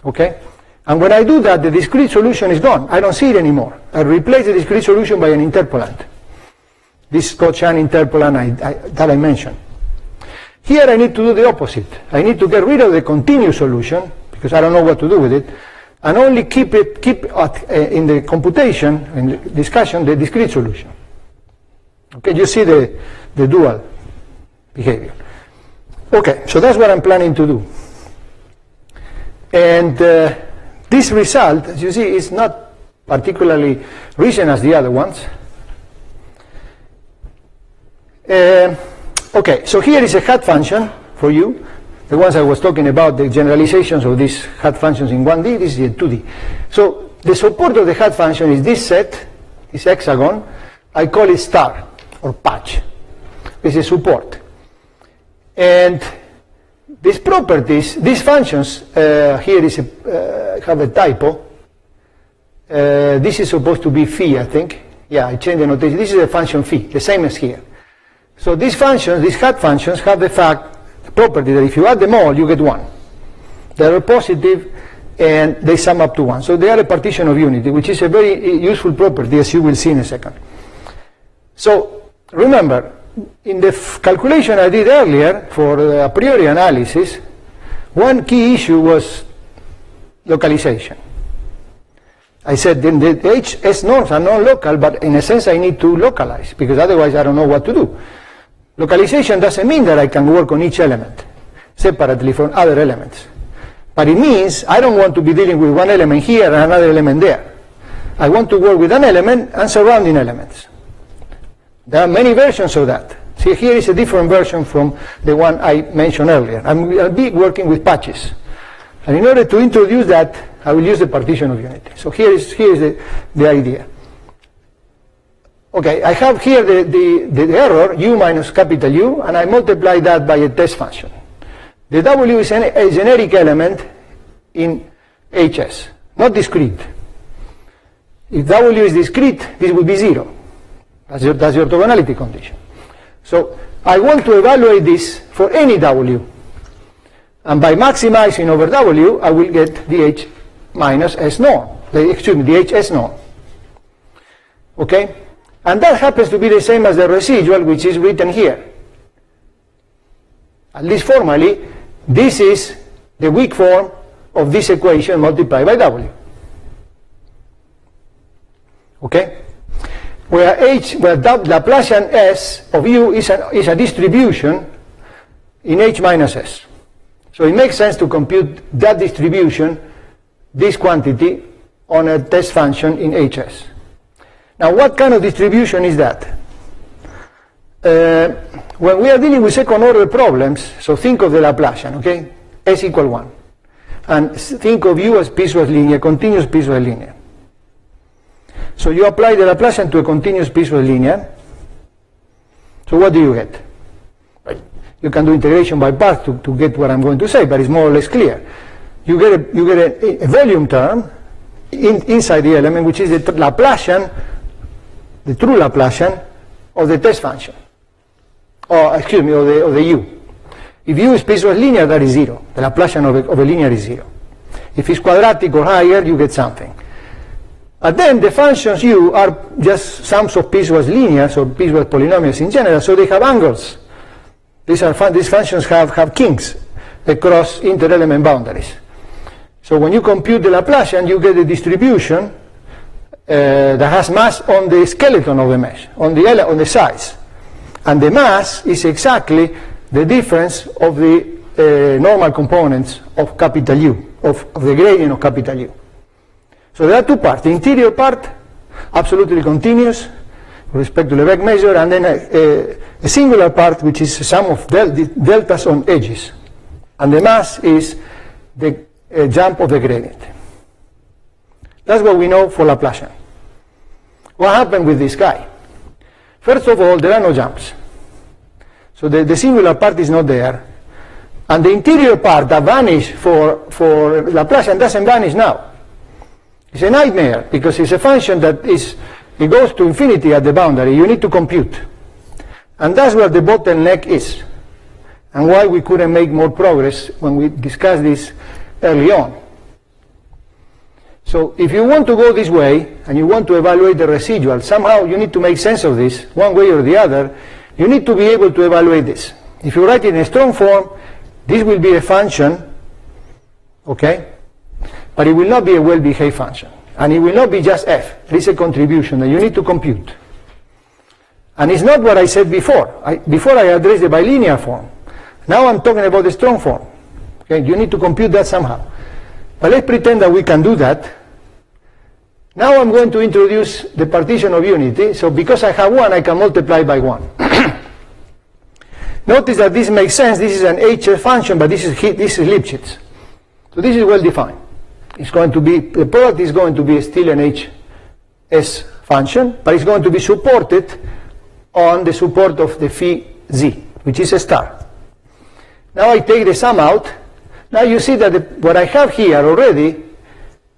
Speaker 1: Okay? And when I do that, the discrete solution is gone. I don't see it anymore. I replace the discrete solution by an interpolant. This Scott-Chan interpolant that I mentioned. Here I need to do the opposite. I need to get rid of the continuous solution, because I don't know what to do with it, and only keep in the computation, in the discussion, the discrete solution. Okay, you see the dual behavior. Okay, so that's what I'm planning to do. And this result, as you see, is not particularly recent as the other ones. Okay, so here is a hat function for you. The ones I was talking about, the generalizations of these hat functions in 1D, this is in 2D. So the support of the hat function is this set, this hexagon. I call it star or patch. This is support. And these properties, these functions, here is have a typo. This is supposed to be phi, I think. Yeah, I changed the notation. This is a function phi, the same as here. So these functions, these hat functions, have the property that if you add them all, you get 1. They are positive and they sum up to 1. So they are a partition of unity, which is a very useful property, as you will see in a second. So remember, in the calculation I did earlier for the a priori analysis, one key issue was localization. I said then the HS norms are non-local, but in a sense I need to localize, because otherwise I don't know what to do. Localization doesn't mean that I can work on each element separately from other elements. But it means I don't want to be dealing with one element here and another element there. I want to work with an element and surrounding elements. There are many versions of that. See, here is a different version from the one I mentioned earlier. I'll be working with patches. And in order to introduce that, I will use the partition of unity. So here is the idea. Okay, I have here the error, u minus capital U, and I multiply that by a test function. The W is a generic element in HS, not discrete. If W is discrete, this will be 0. That's your orthogonality condition. So I want to evaluate this for any W. And by maximizing over W, I will get the H minus S norm. The HS norm. Okay? And that happens to be the same as the residual, which is written here. At least formally, this is the weak form of this equation multiplied by W. Okay? Where Laplacian S of U is a distribution in H minus S. So it makes sense to compute that distribution, this quantity, on a test function in HS. Now, what kind of distribution is that? When we are dealing with second order problems, so think of the Laplacian, okay? S equal 1. And think of U as piecewise linear, continuous piecewise linear. So you apply the Laplacian to a continuous piecewise linear. So what do you get? You can do integration by parts to get what I'm going to say, but it's more or less clear. You get a volume term inside the element, which is the Laplacian, the true Laplacian of the test function. Or, excuse me, of the U. If U is piecewise linear, that is 0. The Laplacian of a linear is 0. If it's quadratic or higher, you get something. But then the functions U are just sums of piecewise linears or piecewise polynomials in general, so they have angles. These functions have kinks across inter-element boundaries. So when you compute the Laplacian, you get a distribution that has mass on the skeleton of the mesh, on the size. And the mass is exactly the difference of the normal components of capital U, of the gradient of capital U. So there are two parts. The interior part, absolutely continuous with respect to the Lebesgue measure, and then a singular part, which is a sum of deltas on edges. And the mass is the jump of the gradient. That's what we know for Laplacian. What happened with this guy? First of all, there are no jumps. So the singular part is not there. And the interior part that vanished for Laplacian doesn't vanish now. It's a nightmare, because it's a function that it goes to infinity at the boundary. You need to compute. And that's where the bottleneck is, and why we couldn't make more progress when we discussed this early on. So if you want to go this way, and you want to evaluate the residual, somehow you need to make sense of this, one way or the other. You need to be able to evaluate this. If you write it in a strong form, this will be a function, okay? But it will not be a well-behaved function. And it will not be just f. There is a contribution that you need to compute. And it's not what I said before. Before I addressed the bilinear form. Now I'm talking about the strong form. Okay? You need to compute that somehow. But let's pretend that we can do that. Now I'm going to introduce the partition of unity. So because I have 1, I can multiply by 1. Notice that this makes sense. This is an HS function, but this is Lipschitz. So this is well defined. It's going to be, the product is going to be still an HS function, but it's going to be supported on the support of the phi z, which is a star. Now I take the sum out. Now you see that what I have here already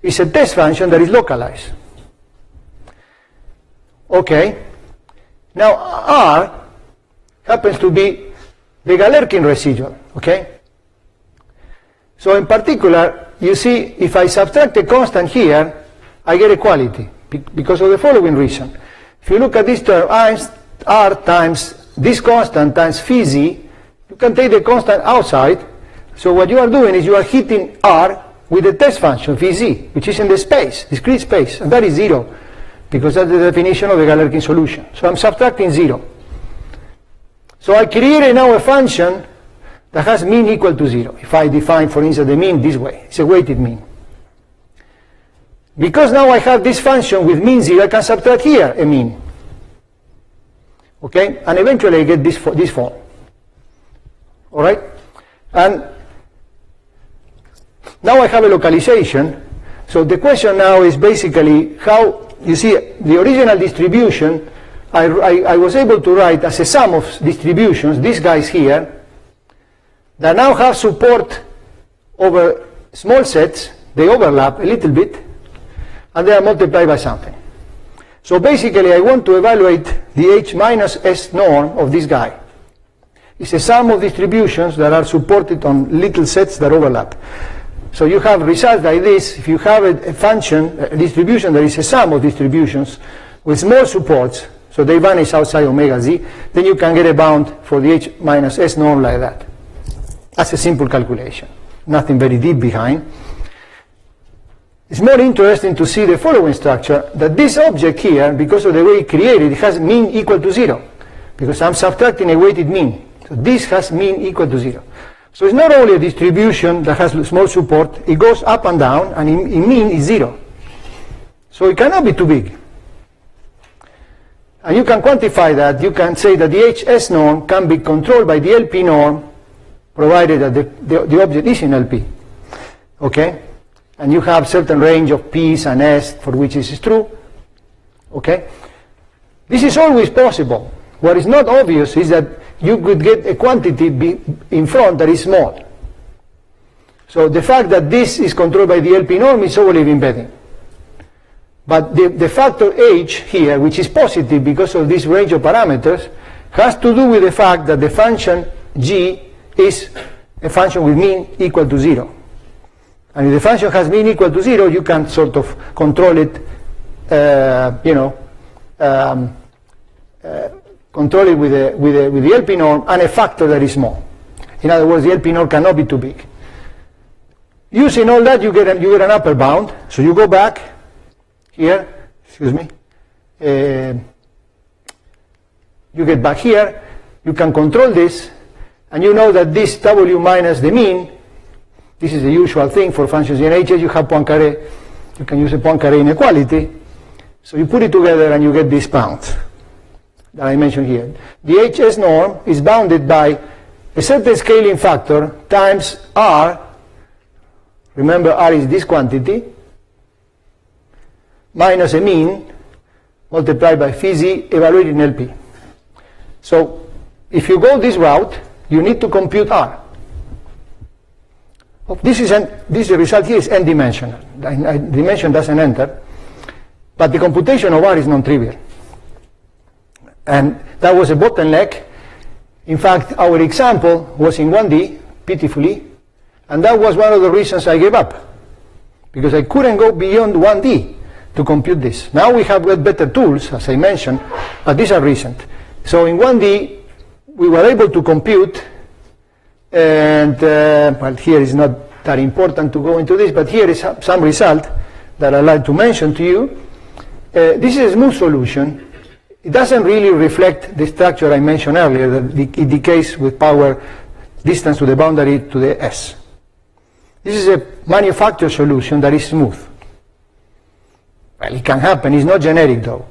Speaker 1: is a test function that is localized. Okay. Now R happens to be the Galerkin residual. Okay. So in particular, you see, if I subtract a constant here, I get equality because of the following reason. If you look at this term, r times this constant times phi z. You can take the constant outside. So what you are doing is you are hitting r with the test function phi z, which is in the space, discrete space, and that is 0, because that's the definition of the Galerkin solution. So I'm subtracting 0. So I created now a function that has mean equal to 0. If I define, for instance, the mean this way, it's a weighted mean. Because now I have this function with mean 0, I can subtract here a mean. Okay? And eventually I get this form. All right? And now I have a localization. So the question now is basically how, you see, the original distribution, I was able to write as a sum of distributions, these guys here, that now have support over small sets. They overlap a little bit, and they are multiplied by something. So basically I want to evaluate the h minus s norm of this guy. It's a sum of distributions that are supported on little sets that overlap. So you have results like this. If you have a function, a distribution that is a sum of distributions with small supports, so they vanish outside omega z, then you can get a bound for the h minus s norm like that. That's a simple calculation. Nothing very deep behind. It's more interesting to see the following structure, that this object here, because of the way it's created, it has mean equal to 0, because I'm subtracting a weighted mean. So this has mean equal to 0. So it's not only a distribution that has small support, it goes up and down, and in mean is 0. So it cannot be too big. And you can quantify that. You can say that the HS norm can be controlled by the LP norm, provided that the object is in LP. Okay? And you have certain range of P's and S for which this is true. Okay? This is always possible. What is not obvious is that you could get a quantity in front that is small. So the fact that this is controlled by the LP norm is overlap embedding. But the factor h here, which is positive because of this range of parameters, has to do with the fact that the function g is a function with mean equal to 0. And if the function has mean equal to 0, you can sort of control it, control it with the LP norm and a factor that is small. In other words, the LP norm cannot be too big. Using all that, you get an upper bound. So you go back here, excuse me. You get back here. You can control this, and you know that this W minus the mean. This is the usual thing for functions in Hs. You have Poincaré. You can use a Poincaré inequality. So you put it together and you get this bound that I mentioned here. The HS norm is bounded by a certain scaling factor times R. Remember, R is this quantity, minus a mean multiplied by phi z evaluated in LP. So if you go this route, you need to compute R. This result here is n-dimensional. Dimension doesn't enter, but the computation of R is non-trivial. And that was a bottleneck. In fact, our example was in 1D, pitifully, and that was one of the reasons I gave up, because I couldn't go beyond 1D to compute this. Now we have got better tools, as I mentioned, but these are recent. So in 1D, we were able to compute, and well, here is not that important to go into this, but here is some result that I'd like to mention to you. This is a smooth solution. It doesn't really reflect the structure I mentioned earlier, that it decays with power distance to the boundary to the S. This is a manufactured solution that is smooth. Well, it can happen. It's not generic, though.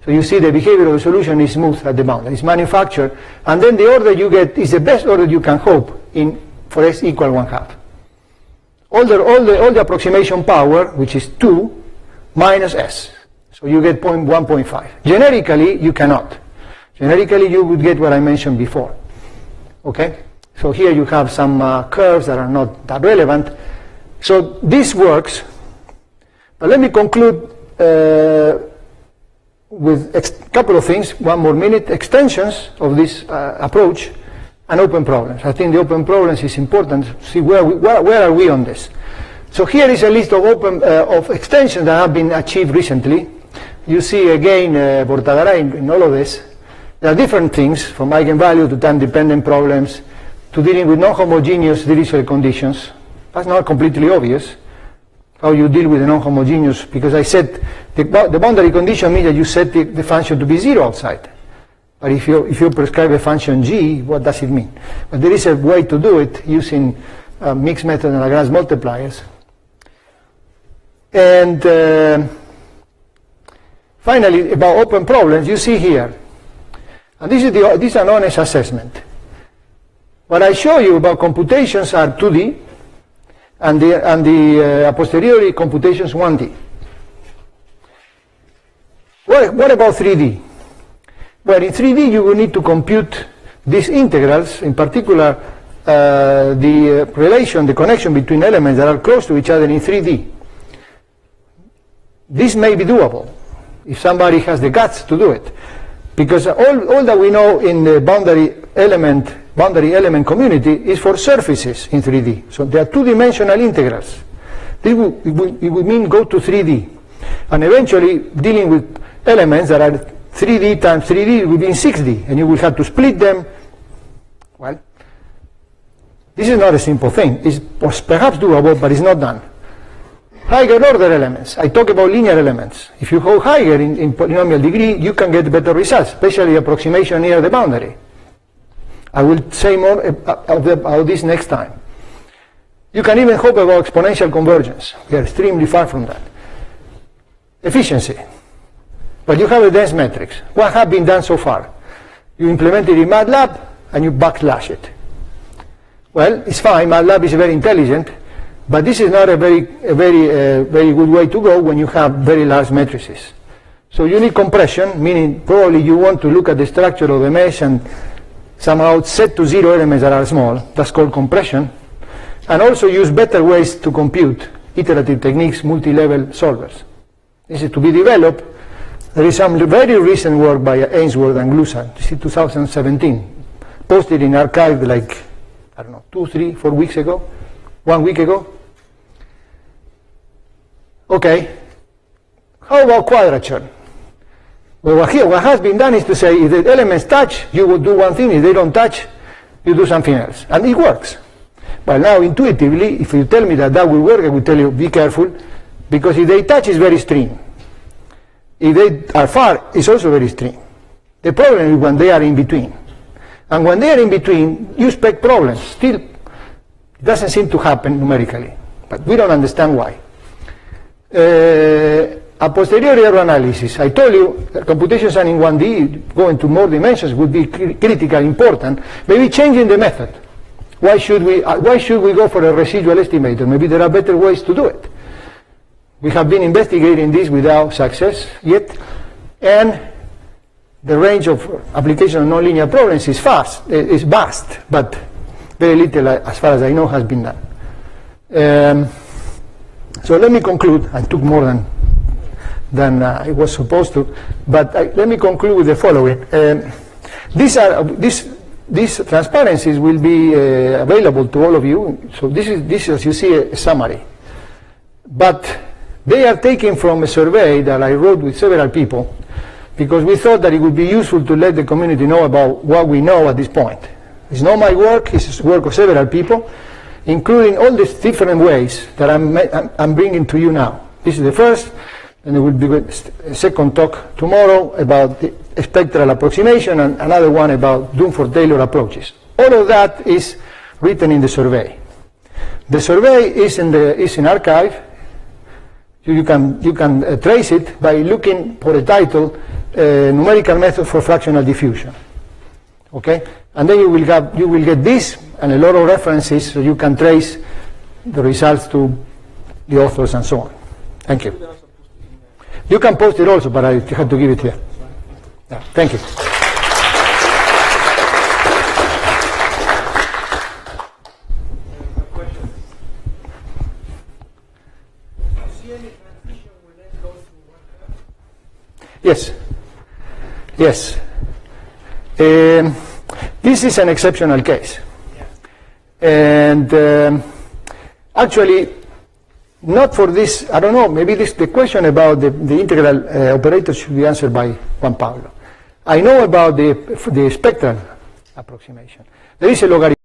Speaker 1: So you see the behavior of the solution is smooth at the boundary. It's manufactured. And then the order you get is the best order you can hope for S equal 1/2. All the approximation power, which is 2, minus S. So you get 1.5. Generically, you cannot. Generically, you would get what I mentioned before. Okay? So here you have some curves that are not that relevant. So this works. But let me conclude with a couple of things. One more minute. Extensions of this approach and open problems. I think the open problems is important to see where are we on this. So here is a list of of extensions that have been achieved recently. You see again Bortagara in all of this. There are different things, from eigenvalue to time-dependent problems to dealing with non-homogeneous differential conditions. That's not completely obvious how you deal with a non-homogeneous, because I said the boundary condition means that you set the function to be 0 outside. But if you prescribe a function g, what does it mean? But there is a way to do it using mixed method and Lagrange multipliers. And finally, about open problems, you see here, and this is an honest assessment. What I show you about computations are 2D, and the a posteriori computations 1D. What about 3D? Well, in 3D you will need to compute these integrals, in particular the relation, the connection between elements that are close to each other in 3D. This may be doable if somebody has the guts to do it, because all that we know in the boundary element community is for surfaces in 3D. So they are two-dimensional integrals. It would mean go to 3D, and eventually dealing with elements that are 3D times 3D will be in 6D, and you will have to split them. Well, this is not a simple thing. It's perhaps doable, but it's not done. Higher order elements. I talk about linear elements. If you go higher in polynomial degree, you can get better results, especially approximation near the boundary. I will say more about this next time. You can even hope about exponential convergence. We are extremely far from that. Efficiency. But you have a dense matrix. What has been done so far? You implement it in MATLAB and you backslash it. Well, it's fine. MATLAB is very intelligent, but this is not a very good way to go when you have very large matrices. So you need compression, meaning probably you want to look at the structure of the mesh and somehow set to 0 elements that are small. That's called compression. And also use better ways to compute, iterative techniques, multi-level solvers. This is to be developed. There is some very recent work by Ainsworth and Glusan, this is 2017, posted in archive like, I don't know, 2, 3, 4 weeks ago, 1 week ago. Okay, how about quadrature? Well, here what has been done is to say if the elements touch, you will do one thing. If they don't touch, you do something else. And it works. But now intuitively, if you tell me that will work, I will tell you, be careful, because if they touch, it's very extreme. If they are far, it's also very extreme. The problem is when they are in between. And when they are in between, you expect problems. Still, it doesn't seem to happen numerically. But we don't understand why. A posteriori error analysis. I told you that computations are in 1D, going to more dimensions would be critically important. Maybe changing the method. Why should we go for a residual estimator? Maybe there are better ways to do it. We have been investigating this without success yet, and the range of application of nonlinear problems is vast, but very little, as far as I know, has been done. So let me conclude. I took more than I was supposed to, but let me conclude with the following. These transparencies will be available to all of you. So this is, as you see, a summary. But they are taken from a survey that I wrote with several people, because we thought that it would be useful to let the community know about what we know at this point. It's not my work, it's the work of several people, including all these different ways that I'm bringing to you now. This is the first, and there will be a second talk tomorrow about the spectral approximation, and another one about Dunford-Taylor approaches. All of that is written in the survey. The survey is in archive. You can trace it by looking for the title, Numerical Method for Fractional Diffusion. Okay, and then you will get this and a lot of references, so you can trace the results to the authors and so on. Thank you. You can post it also, but I have to give it here. Yeah, thank you. Yes. Yes. This is an exceptional case. And actually, not for this, I don't know, maybe the question about the integral operator should be answered by Juan Pablo. I know about the spectral approximation. There is a logarithm